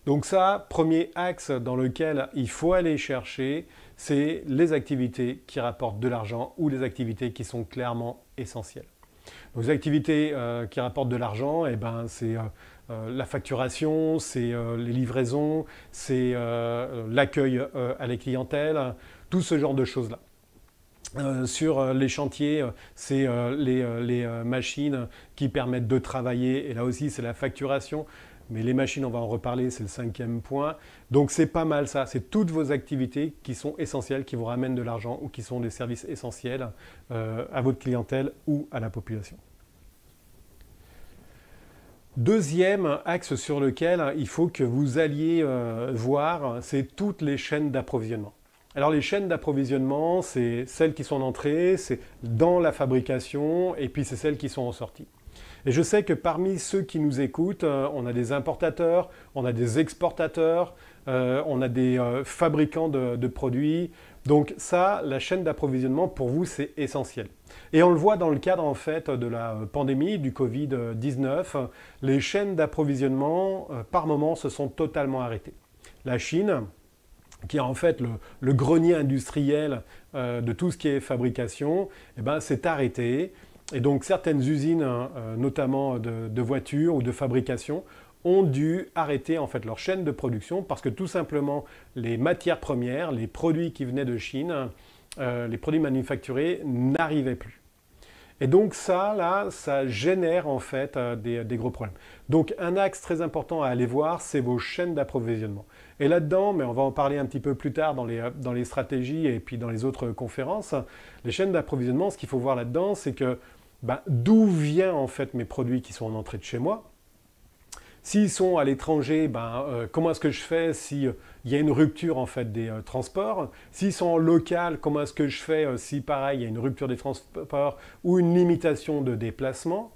Donc ça, premier axe dans lequel il faut aller chercher, c'est les activités qui rapportent de l'argent ou les activités qui sont clairement essentielles. Donc, les activités qui rapportent de l'argent, c'est la facturation, c'est les livraisons, c'est l'accueil à la clientèle, tout ce genre de choses-là. Sur les chantiers, c'est les machines qui permettent de travailler, et là aussi c'est la facturation. Mais les machines, on va en reparler, c'est le 5e point. Donc c'est pas mal ça, c'est toutes vos activités qui sont essentielles, qui vous ramènent de l'argent ou qui sont des services essentiels à votre clientèle ou à la population. Deuxième axe sur lequel il faut que vous alliez voir, c'est toutes les chaînes d'approvisionnement. Alors les chaînes d'approvisionnement, c'est celles qui sont en entrée, c'est dans la fabrication et puis c'est celles qui sont en sortie. Et je sais que parmi ceux qui nous écoutent, on a des importateurs, on a des exportateurs, on a des fabricants de produits. Donc ça, la chaîne d'approvisionnement, pour vous, c'est essentiel. Et on le voit dans le cadre en fait de la pandémie, du Covid-19, les chaînes d'approvisionnement, par moment, se sont totalement arrêtées. La Chine, qui est en fait le grenier industriel de tout ce qui est fabrication, s'est arrêtée. Et donc certaines usines, notamment de voitures ou de fabrication, ont dû arrêter en fait leur chaîne de production parce que tout simplement les matières premières, les produits qui venaient de Chine, les produits manufacturés n'arrivaient plus. Et donc ça génère en fait des gros problèmes. Donc un axe très important à aller voir, c'est vos chaînes d'approvisionnement. Et là-dedans, mais on va en parler un petit peu plus tard dans les stratégies et puis dans les autres conférences, les chaînes d'approvisionnement, ce qu'il faut voir là-dedans, c'est que d'où viennent en fait mes produits qui sont en entrée de chez moi. S'ils sont à l'étranger, comment est-ce que je fais s'il y a une rupture en fait des transports? S'ils sont en local, comment est-ce que je fais si pareil, il y a une rupture des transports ou une limitation de déplacement?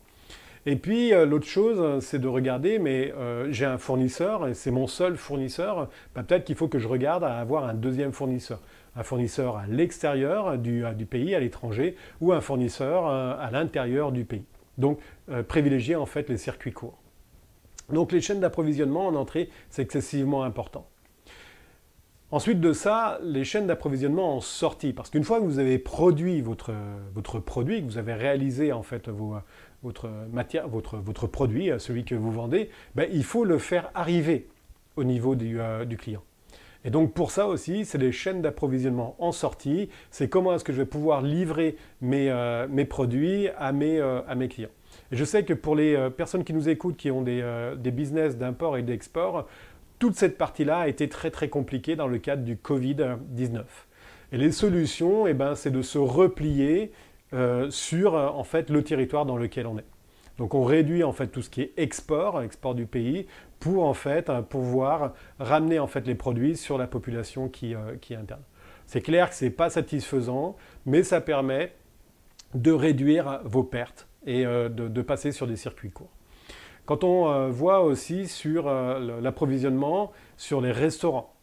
Et puis l'autre chose, c'est de regarder, mais j'ai un fournisseur et c'est mon seul fournisseur, peut-être qu'il faut que je regarde à avoir un deuxième fournisseur. Un fournisseur à l'extérieur du pays, à l'étranger, ou un fournisseur à l'intérieur du pays. Donc privilégier en fait les circuits courts. Donc les chaînes d'approvisionnement en entrée, c'est excessivement important. Ensuite de ça, les chaînes d'approvisionnement en sortie, parce qu'une fois que vous avez produit votre produit, que vous avez réalisé en fait votre produit, celui que vous vendez, il faut le faire arriver au niveau du client. Et donc pour ça aussi, c'est les chaînes d'approvisionnement en sortie, c'est comment est-ce que je vais pouvoir livrer mes produits à mes clients. Et je sais que pour les personnes qui nous écoutent, qui ont des business d'import et d'export, toute cette partie-là a été très très compliquée dans le cadre du Covid-19. Et les solutions, c'est de se replier sur en fait, le territoire dans lequel on est. Donc on réduit en fait tout ce qui est export du pays, pour en fait pouvoir ramener en fait les produits sur la population qui est interne. C'est clair que ce n'est pas satisfaisant, mais ça permet de réduire vos pertes et de passer sur des circuits courts. Quand on voit aussi sur l'approvisionnement sur les restaurants,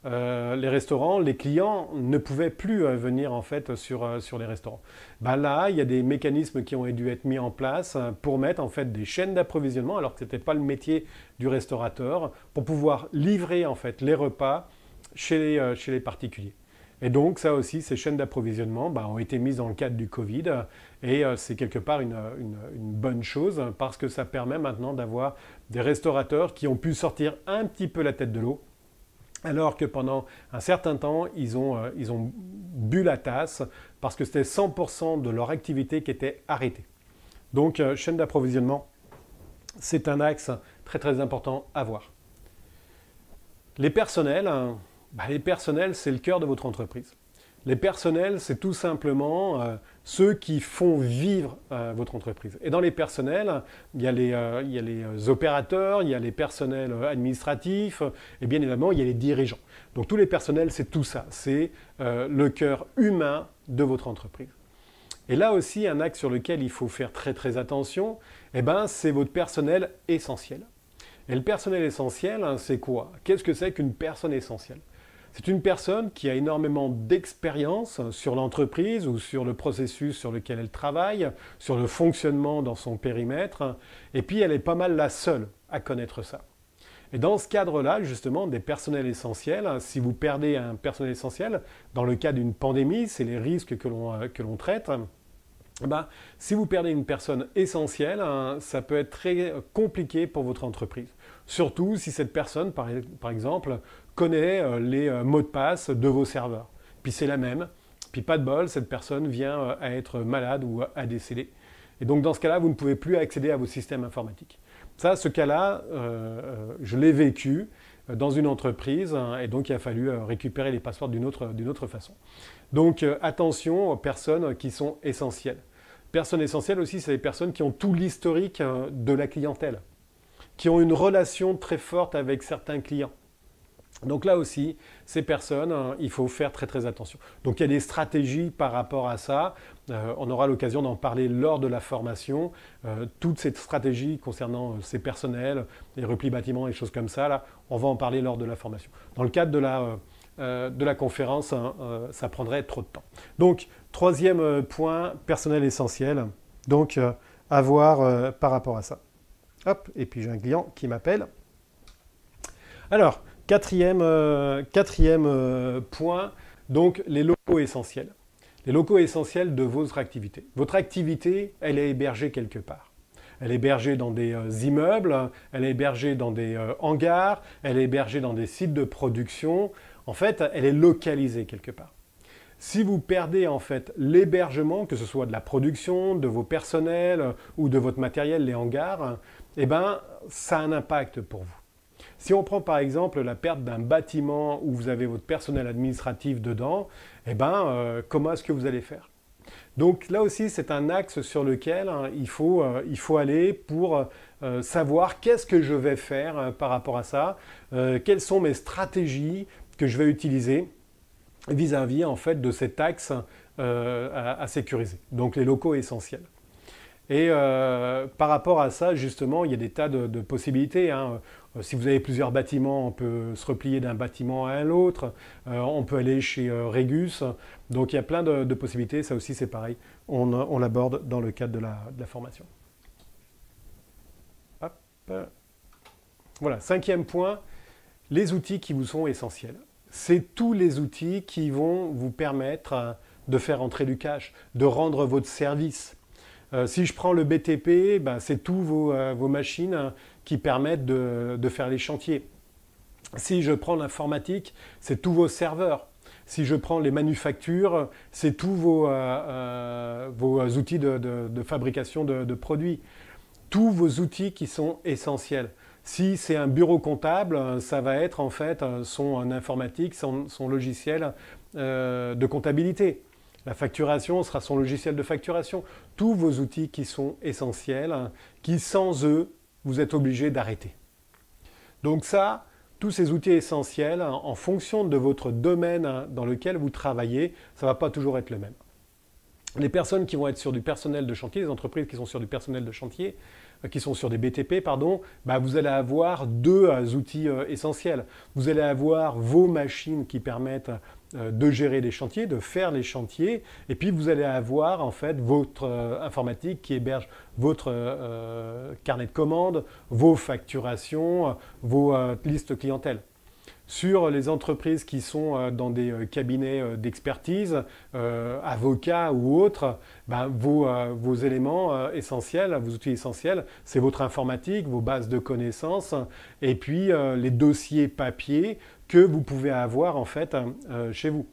les clients ne pouvaient plus venir en fait sur les restaurants. Ben là, il y a des mécanismes qui ont dû être mis en place pour mettre en fait des chaînes d'approvisionnement, alors que ce n'était pas le métier du restaurateur, pour pouvoir livrer en fait les repas chez les particuliers. Et donc ça aussi, ces chaînes d'approvisionnement ont été mises dans le cadre du Covid et c'est quelque part une bonne chose parce que ça permet maintenant d'avoir des restaurateurs qui ont pu sortir un petit peu la tête de l'eau alors que pendant un certain temps, ils ont bu la tasse parce que c'était 100% de leur activité qui était arrêtée. Donc chaîne d'approvisionnement, c'est un axe très très important à voir. Les personnels, c'est le cœur de votre entreprise. Les personnels, c'est tout simplement ceux qui font vivre votre entreprise. Et dans les personnels, il y a les opérateurs, il y a les personnels administratifs, et bien évidemment, il y a les dirigeants. Donc tous les personnels, c'est tout ça. C'est le cœur humain de votre entreprise. Et là aussi, un axe sur lequel il faut faire très très attention, c'est votre personnel essentiel. Et le personnel essentiel, c'est quoi? Qu'est-ce que c'est qu'une personne essentielle? C'est une personne qui a énormément d'expérience sur l'entreprise ou sur le processus sur lequel elle travaille, sur le fonctionnement dans son périmètre, et puis elle est pas mal la seule à connaître ça. Et dans ce cadre-là, justement, des personnels essentiels, si vous perdez un personnel essentiel, dans le cas d'une pandémie, c'est les risques que l'on traite, si vous perdez une personne essentielle, ça peut être très compliqué pour votre entreprise. Surtout si cette personne, par exemple, connaît les mots de passe de vos serveurs. Puis c'est la même, puis pas de bol, cette personne vient à être malade ou à décéder. Et donc dans ce cas-là, vous ne pouvez plus accéder à vos systèmes informatiques. Ça, ce cas-là, je l'ai vécu dans une entreprise et donc il a fallu récupérer les passeports d'une autre façon. Donc attention aux personnes qui sont essentielles. Personnes essentielles aussi, c'est les personnes qui ont tout l'historique de la clientèle, qui ont une relation très forte avec certains clients. Donc là aussi, ces personnes, il faut faire très très attention. Donc il y a des stratégies par rapport à ça. On aura l'occasion d'en parler lors de la formation. Toutes ces stratégies concernant ces personnels, les replis bâtiments et choses comme ça, là, on va en parler lors de la formation. Dans le cadre de la conférence, ça prendrait trop de temps. Donc, troisième point, personnel essentiel. Donc, à voir par rapport à ça. Hop, et puis j'ai un client qui m'appelle. Alors, quatrième point, donc les locaux essentiels. Les locaux essentiels de votre activité. Votre activité, elle est hébergée quelque part. Elle est hébergée dans des immeubles, elle est hébergée dans des hangars, elle est hébergée dans des sites de production. En fait, elle est localisée quelque part. Si vous perdez en fait l'hébergement, que ce soit de la production, de vos personnels ou de votre matériel, les hangars, ça a un impact pour vous. Si on prend par exemple la perte d'un bâtiment où vous avez votre personnel administratif dedans, comment est-ce que vous allez faire? Donc là aussi, c'est un axe sur lequel il faut aller pour savoir qu'est-ce que je vais faire par rapport à ça, quelles sont mes stratégies que je vais utiliser vis-à-vis en fait de cet axe à sécuriser. Donc les locaux essentiels. Et par rapport à ça, justement, il y a des tas de possibilités. Si vous avez plusieurs bâtiments, on peut se replier d'un bâtiment à l'autre. On peut aller chez Regus. Donc il y a plein de possibilités. Ça aussi, c'est pareil. On l'aborde dans le cadre de la formation. Hop. Voilà, cinquième point, les outils qui vous sont essentiels. C'est tous les outils qui vont vous permettre de faire entrer du cash, de rendre votre service. Si je prends le BTP, c'est tous vos machines qui permettent de faire les chantiers. Si je prends l'informatique, c'est tous vos serveurs. Si je prends les manufactures, c'est tous vos outils de fabrication de produits. Tous vos outils qui sont essentiels. Si c'est un bureau comptable, ça va être en fait son informatique, son logiciel de comptabilité. La facturation sera son logiciel de facturation. Tous vos outils qui sont essentiels, qui sans eux, vous êtes obligé d'arrêter. Donc ça, tous ces outils essentiels, en fonction de votre domaine dans lequel vous travaillez, ça ne va pas toujours être le même. Les personnes qui vont être sur du personnel de chantier, les entreprises qui sont sur du personnel de chantier, qui sont sur des BTP, pardon, vous allez avoir deux outils essentiels. Vous allez avoir vos machines qui permettent de gérer les chantiers, de faire les chantiers, et puis vous allez avoir en fait votre informatique qui héberge votre carnet de commandes, vos facturations, vos listes clientèle. Sur les entreprises qui sont dans des cabinets d'expertise, avocats ou autres, vos éléments essentiels, vos outils essentiels, c'est votre informatique, vos bases de connaissances et puis les dossiers papier que vous pouvez avoir en fait chez vous.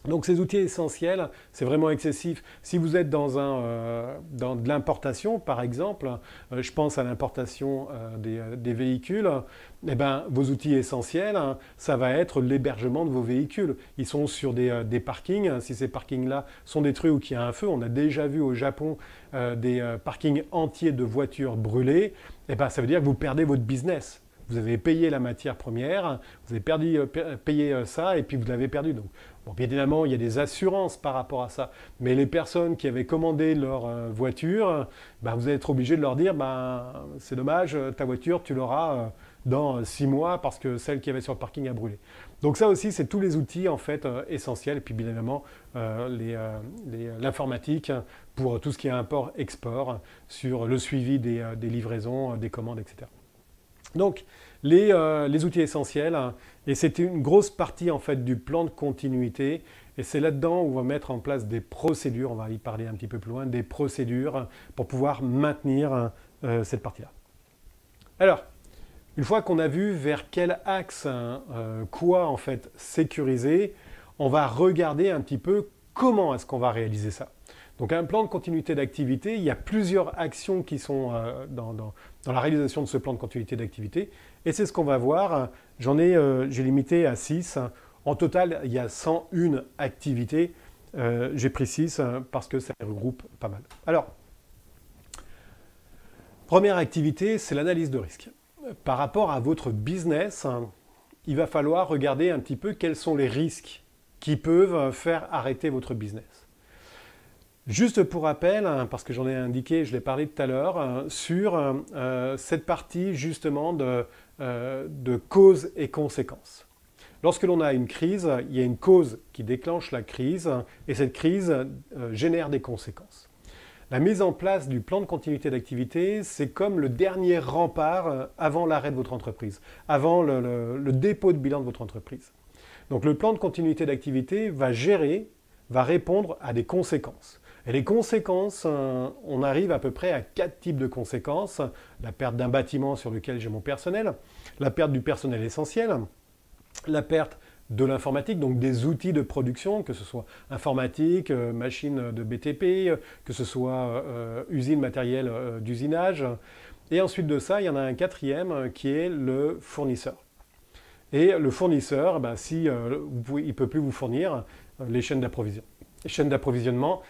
Donc ces outils essentiels, c'est vraiment excessif. Si vous êtes dans de l'importation, par exemple, je pense à l'importation des véhicules, vos outils essentiels, ça va être l'hébergement de vos véhicules. Ils sont sur des parkings. Si ces parkings-là sont détruits ou qu'il y a un feu, on a déjà vu au Japon des parkings entiers de voitures brûlées, ça veut dire que vous perdez votre business. Vous avez payé la matière première, vous avez payé ça et puis vous l'avez perdu. Donc, bon, bien évidemment, il y a des assurances par rapport à ça. Mais les personnes qui avaient commandé leur voiture, vous allez être obligé de leur dire c'est dommage, ta voiture, tu l'auras dans 6 mois parce que celle qui avait sur le parking a brûlé. Donc ça aussi, c'est tous les outils en fait essentiels. Et puis bien évidemment, l'informatique pour tout ce qui est import-export, sur le suivi des livraisons, des commandes, etc. Donc, les outils essentiels, et c'est une grosse partie en fait du plan de continuité, et c'est là-dedans où on va mettre en place des procédures, on va y parler un petit peu plus loin, des procédures pour pouvoir maintenir cette partie-là. Alors, une fois qu'on a vu vers quel axe, quoi en fait sécuriser, on va regarder un petit peu comment est-ce qu'on va réaliser ça. Donc un plan de continuité d'activité, il y a plusieurs actions qui sont dans la réalisation de ce plan de continuité d'activité. Et c'est ce qu'on va voir. J'ai limité à 6. En total, il y a 101 activités. J'ai pris 6 parce que ça regroupe pas mal. Alors, première activité, c'est l'analyse de risque. Par rapport à votre business, il va falloir regarder un petit peu quels sont les risques qui peuvent faire arrêter votre business. Juste pour rappel, parce que j'en ai indiqué, je l'ai parlé tout à l'heure, sur cette partie justement de causes et conséquences. Lorsque l'on a une crise, il y a une cause qui déclenche la crise et cette crise génère des conséquences. La mise en place du plan de continuité d'activité, c'est comme le dernier rempart avant l'arrêt de votre entreprise, avant le dépôt de bilan de votre entreprise. Donc le plan de continuité d'activité va répondre à des conséquences. Et les conséquences, on arrive à peu près à 4 types de conséquences. La perte d'un bâtiment sur lequel j'ai mon personnel, la perte du personnel essentiel, la perte de l'informatique, donc des outils de production, que ce soit informatique, machine de BTP, que ce soit usine matérielle d'usinage. Et ensuite de ça, il y en a un quatrième qui est le fournisseur. Et le fournisseur, il ne peut plus vous fournir les chaînes d'approvisionnement,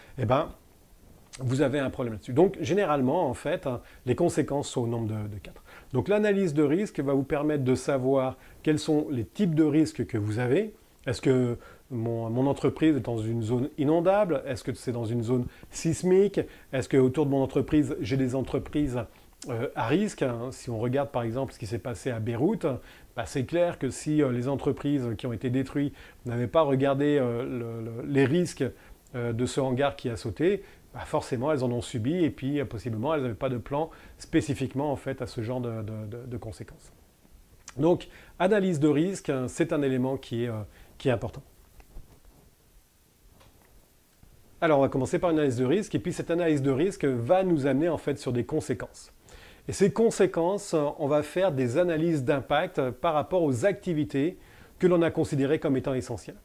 vous avez un problème là-dessus. Donc, généralement, en fait, les conséquences sont au nombre de 4. Donc, l'analyse de risque va vous permettre de savoir quels sont les types de risques que vous avez. Est-ce que mon entreprise est dans une zone inondable? Est-ce que c'est dans une zone sismique? Est-ce qu'autour de mon entreprise, j'ai des entreprises à risque? Si on regarde, par exemple, ce qui s'est passé à Beyrouth, c'est clair que si les entreprises qui ont été détruites n'avaient pas regardé les risques de ce hangar qui a sauté, forcément elles en ont subi et puis possiblement elles n'avaient pas de plan spécifiquement en fait à ce genre de conséquences. Donc analyse de risque, c'est un élément qui est important. Alors on va commencer par une analyse de risque et puis cette analyse de risque va nous amener en fait sur des conséquences. Et ces conséquences, on va faire des analyses d'impact par rapport aux activités que l'on a considérées comme étant essentielles.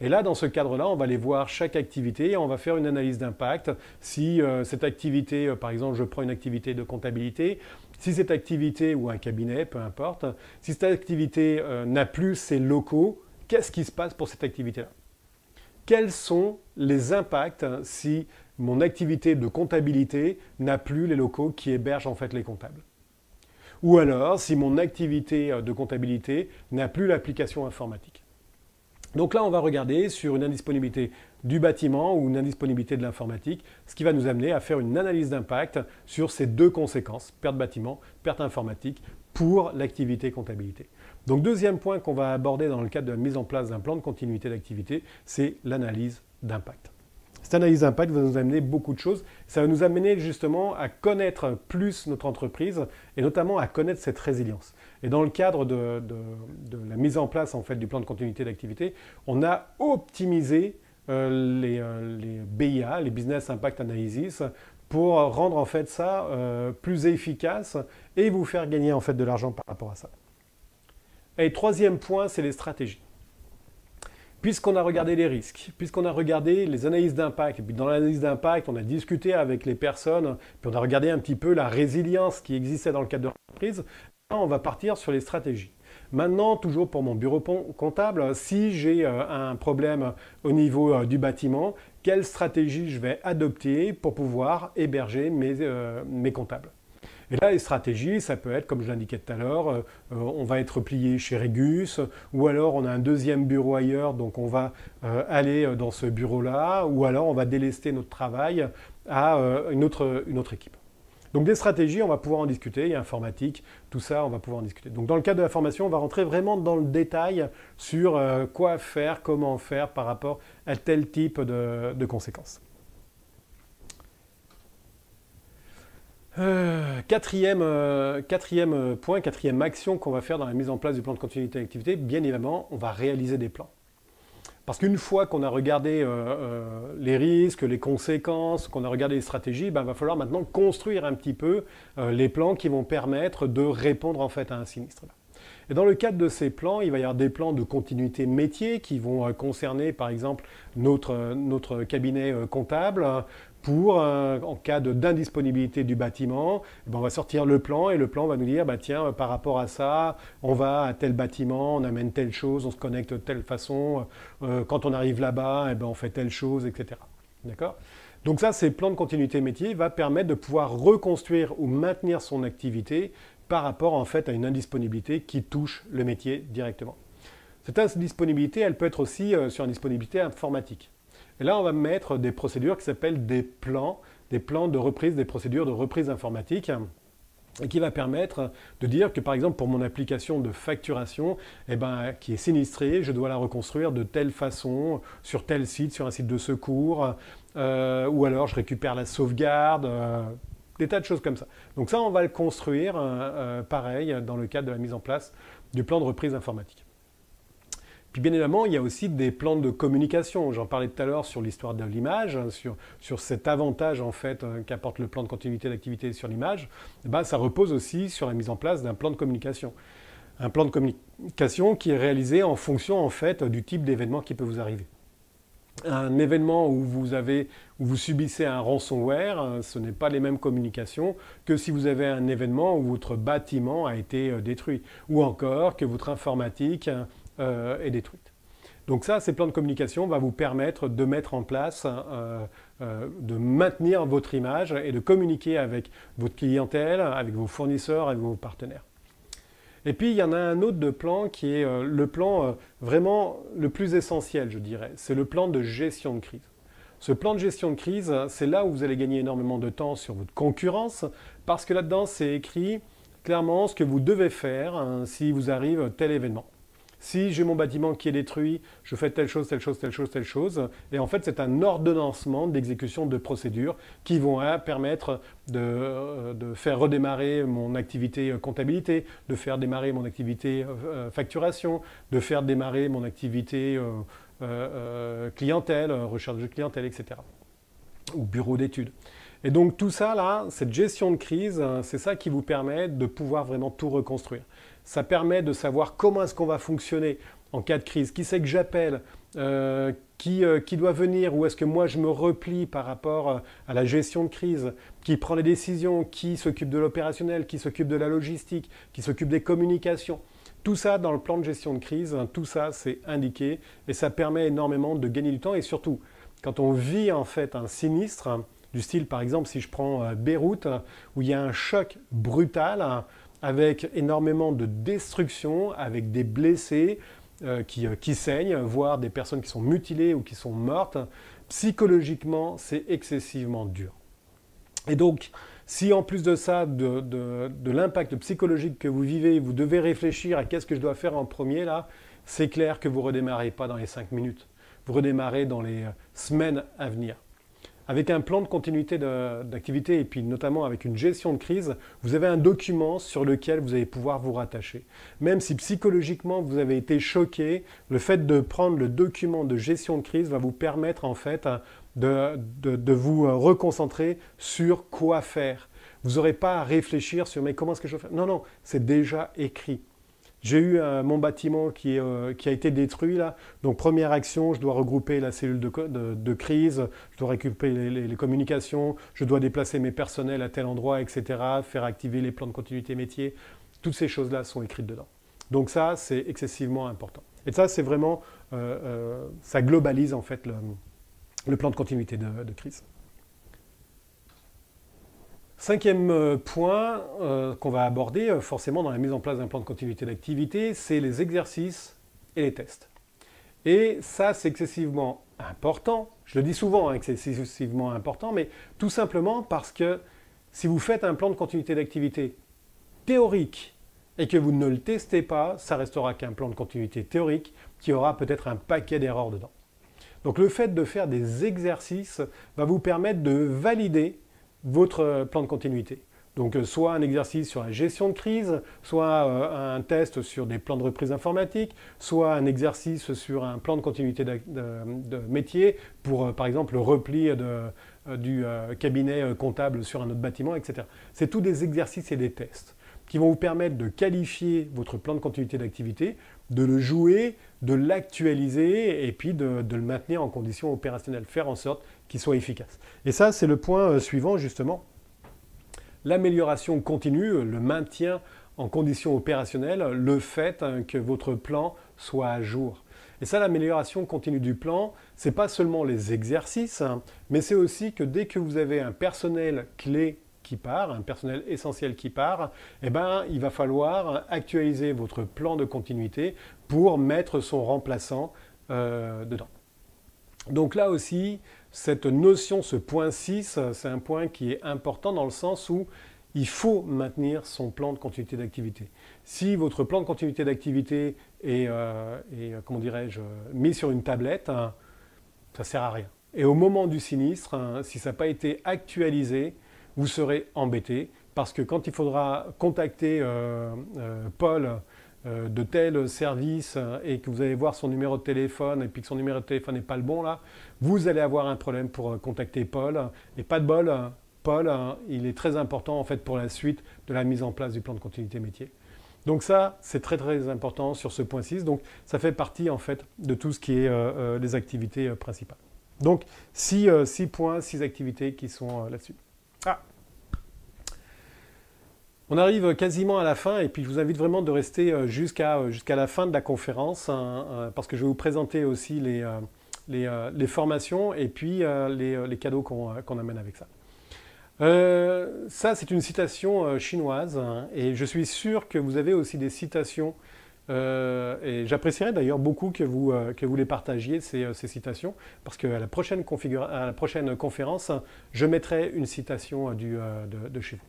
Et là, dans ce cadre-là, on va aller voir chaque activité et on va faire une analyse d'impact. Si cette activité, par exemple, je prends une activité de comptabilité, si cette activité ou un cabinet, peu importe, si cette activité n'a plus ses locaux, qu'est-ce qui se passe pour cette activité-là? Quels sont les impacts si mon activité de comptabilité n'a plus les locaux qui hébergent en fait les comptables? ou alors si mon activité de comptabilité n'a plus l'application informatique. Donc là, on va regarder sur une indisponibilité du bâtiment ou une indisponibilité de l'informatique, ce qui va nous amener à faire une analyse d'impact sur ces deux conséquences, perte bâtiment, perte informatique, pour l'activité comptabilité. Donc deuxième point qu'on va aborder dans le cadre de la mise en place d'un plan de continuité d'activité, c'est l'analyse d'impact. Cette analyse d'impact va nous amener beaucoup de choses. Ça va nous amener justement à connaître plus notre entreprise et notamment à connaître cette résilience. Et dans le cadre de la mise en place en fait, du plan de continuité d'activité, on a optimisé les BIA, les Business Impact Analysis, pour rendre en fait ça plus efficace et vous faire gagner en fait de l'argent par rapport à ça. Et troisième point, c'est les stratégies. Puisqu'on a regardé les risques, puisqu'on a regardé les analyses d'impact, et puis dans l'analyse d'impact, on a discuté avec les personnes, puis on a regardé un petit peu la résilience qui existait dans le cadre de l'entreprise, on va partir sur les stratégies. Maintenant, toujours pour mon bureau comptable, si j'ai un problème au niveau du bâtiment, quelle stratégie je vais adopter pour pouvoir héberger mes comptables? Et là, les stratégies, ça peut être, comme je l'indiquais tout à l'heure, on va être plié chez Regus, ou alors on a un deuxième bureau ailleurs, donc on va aller dans ce bureau-là, ou alors on va délester notre travail à une autre équipe. Donc des stratégies, on va pouvoir en discuter, il y a informatique, tout ça, on va pouvoir en discuter. Donc dans le cadre de la formation, on va rentrer vraiment dans le détail sur quoi faire, comment faire par rapport à tel type de conséquences. Quatrième point, quatrième action qu'on va faire dans la mise en place du plan de continuité d'activité, bien évidemment, on va réaliser des plans. Parce qu'une fois qu'on a regardé les risques, les conséquences, qu'on a regardé les stratégies, ben, il va falloir maintenant construire un petit peu les plans qui vont permettre de répondre en fait à un sinistre. Et dans le cadre de ces plans, il va y avoir des plans de continuité métier qui vont concerner par exemple notre cabinet comptable. Pour, en cas d'indisponibilité du bâtiment, on va sortir le plan et le plan va nous dire, bah, tiens, par rapport à ça, on va à tel bâtiment, on amène telle chose, on se connecte de telle façon, quand on arrive là-bas, on fait telle chose, etc. D'accord ? Donc ça, ces plans de continuité métier va permettre de pouvoir reconstruire ou maintenir son activité par rapport en fait à une indisponibilité qui touche le métier directement. Cette indisponibilité, elle peut être aussi sur une indisponibilité informatique. Et là, on va mettre des procédures qui s'appellent des plans de reprise, des procédures de reprise informatique, et qui va permettre de dire que, par exemple, pour mon application de facturation, qui est sinistrée, je dois la reconstruire de telle façon, sur tel site, sur un site de secours, ou alors je récupère la sauvegarde, des tas de choses comme ça. Donc ça, on va le construire, pareil, dans le cadre de la mise en place du plan de reprise informatique. Puis bien évidemment, il y a aussi des plans de communication. J'en parlais tout à l'heure sur l'histoire de l'image, sur cet avantage en fait qu'apporte le plan de continuité d'activité sur l'image. Ça repose aussi sur la mise en place d'un plan de communication. Un plan de communication qui est réalisé en fonction en fait du type d'événement qui peut vous arriver. Un événement où vous subissez un ransomware, ce n'est pas les mêmes communications que si vous avez un événement où votre bâtiment a été détruit, ou encore que votre informatique est détruite. Donc ça, ces plans de communication vont vous permettre de mettre en place, de maintenir votre image et de communiquer avec votre clientèle, avec vos fournisseurs, avec vos partenaires. Et puis, il y en a un autre de plan qui est le plan vraiment le plus essentiel, je dirais. C'est le plan de gestion de crise. Ce plan de gestion de crise, c'est là où vous allez gagner énormément de temps sur votre concurrence, parce que là-dedans, c'est écrit clairement ce que vous devez faire si vous arrive tel événement. Si j'ai mon bâtiment qui est détruit, je fais telle chose, telle chose, telle chose, telle chose. Et en fait, c'est un ordonnancement d'exécution de procédures qui vont permettre de faire redémarrer mon activité comptabilité, de faire démarrer mon activité facturation, de faire démarrer mon activité clientèle, recherche de clientèle, etc. Ou bureau d'études. Et donc tout ça, là, cette gestion de crise, c'est ça qui vous permet de pouvoir vraiment tout reconstruire. Ça permet de savoir comment est-ce qu'on va fonctionner en cas de crise, qui c'est que j'appelle, qui doit venir, où est-ce que moi je me replie par rapport à la gestion de crise, qui prend les décisions, qui s'occupe de l'opérationnel, qui s'occupe de la logistique, qui s'occupe des communications. Tout ça dans le plan de gestion de crise, tout ça c'est indiqué et ça permet énormément de gagner du temps et surtout quand on vit en fait un sinistre, du style par exemple si je prends Beyrouth où il y a un choc brutal, avec énormément de destruction, avec des blessés qui saignent, voire des personnes qui sont mutilées ou qui sont mortes. Psychologiquement, c'est excessivement dur. Et donc, si en plus de ça, de l'impact psychologique que vous vivez, vous devez réfléchir à qu'est-ce que je dois faire en premier, là, c'est clair que vous ne redémarrez pas dans les 5 minutes. Vous redémarrez dans les semaines à venir. Avec un plan de continuité d'activité et puis notamment avec une gestion de crise, vous avez un document sur lequel vous allez pouvoir vous rattacher. Même si psychologiquement vous avez été choqué, le fait de prendre le document de gestion de crise va vous permettre en fait de vous reconcentrer sur quoi faire. Vous n'aurez pas à réfléchir sur mais comment est-ce que je vais faire. Non, non, c'est déjà écrit. J'ai eu mon bâtiment qui a été détruit là. Donc première action, je dois regrouper la cellule de crise, je dois récupérer les communications, je dois déplacer mes personnels à tel endroit, etc. Faire activer les plans de continuité métier. Toutes ces choses-là sont écrites dedans. Donc ça, c'est excessivement important. Et ça, c'est vraiment, ça globalise en fait le plan de continuité de crise. Cinquième point qu'on va aborder forcément dans la mise en place d'un plan de continuité d'activité, c'est les exercices et les tests. Et ça, c'est excessivement important. Je le dis souvent que c'est excessivement important, mais tout simplement parce que si vous faites un plan de continuité d'activité théorique et que vous ne le testez pas, ça restera qu'un plan de continuité théorique qui aura peut-être un paquet d'erreurs dedans. Donc le fait de faire des exercices va vous permettre de valider votre plan de continuité. Donc soit un exercice sur la gestion de crise, soit un test sur des plans de reprise informatique, soit un exercice sur un plan de continuité de métier pour par exemple le repli du cabinet comptable sur un autre bâtiment, etc. C'est tous des exercices et des tests qui vont vous permettre de qualifier votre plan de continuité d'activité, de le jouer, de l'actualiser et puis de le maintenir en condition opérationnelle, faire en sorte qu'il soit efficace. Et ça, c'est le point suivant justement. L'amélioration continue, le maintien en condition opérationnelle, le fait que votre plan soit à jour. Et ça, l'amélioration continue du plan, ce n'est pas seulement les exercices, mais c'est aussi que dès que vous avez un personnel clé qui part, un personnel essentiel qui part, eh ben, il va falloir actualiser votre plan de continuité pour mettre son remplaçant dedans. Donc là aussi, cette notion, ce point 6, c'est un point qui est important dans le sens où il faut maintenir son plan de continuité d'activité. Si votre plan de continuité d'activité est comment dirais-je, mis sur une tablette, ça ne sert à rien. Et au moment du sinistre, si ça n'a pas été actualisé, vous serez embêté parce que quand il faudra contacter Paul de tel service et que vous allez voir son numéro de téléphone et puis que son numéro de téléphone n'est pas le bon là, vous allez avoir un problème pour contacter Paul. Et pas de bol, Paul, il est très important en fait pour la suite de la mise en place du plan de continuité métier. Donc ça, c'est très très important sur ce point 6. Donc ça fait partie en fait de tout ce qui est les activités principales. Donc 6 points, 6 activités qui sont là-dessus. On arrive quasiment à la fin et puis je vous invite vraiment de rester jusqu'à la fin de la conférence parce que je vais vous présenter aussi les formations et puis les cadeaux qu'on amène avec ça. Ça, c'est une citation chinoise et je suis sûr que vous avez aussi des citations et j'apprécierais d'ailleurs beaucoup que vous les partagiez, ces citations, parce qu'à la prochaine conférence, je mettrai une citation de chez vous.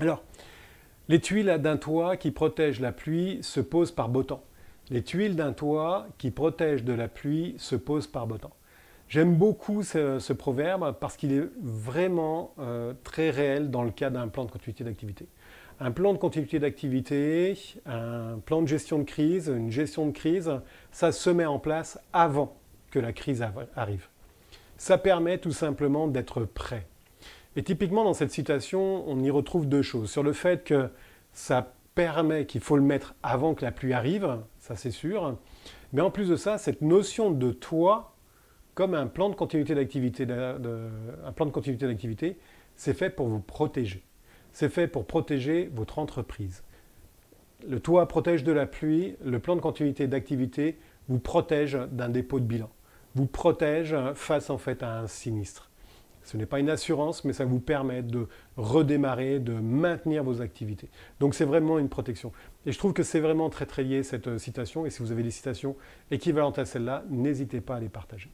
Alors, les tuiles d'un toit qui protège la pluie se posent par beau temps. Les tuiles d'un toit qui protège de la pluie se posent par beau temps. J'aime beaucoup ce proverbe parce qu'il est vraiment très réel dans le cas d'un plan de continuité d'activité. Un plan de continuité d'activité, un plan de gestion de crise, une gestion de crise, ça se met en place avant que la crise arrive. Ça permet tout simplement d'être prêt. Et typiquement dans cette citation, on y retrouve deux choses. Sur le fait que ça permet qu'il faut le mettre avant que la pluie arrive, ça c'est sûr. Mais en plus de ça, cette notion de toit, comme un plan de continuité d'activité, c'est fait pour vous protéger. C'est fait pour protéger votre entreprise. Le toit protège de la pluie, le plan de continuité d'activité vous protège d'un dépôt de bilan, vous protège face en fait à un sinistre. Ce n'est pas une assurance, mais ça vous permet de redémarrer, de maintenir vos activités. Donc c'est vraiment une protection. Et je trouve que c'est vraiment très très lié cette citation. Et si vous avez des citations équivalentes à celle-là, n'hésitez pas à les partager.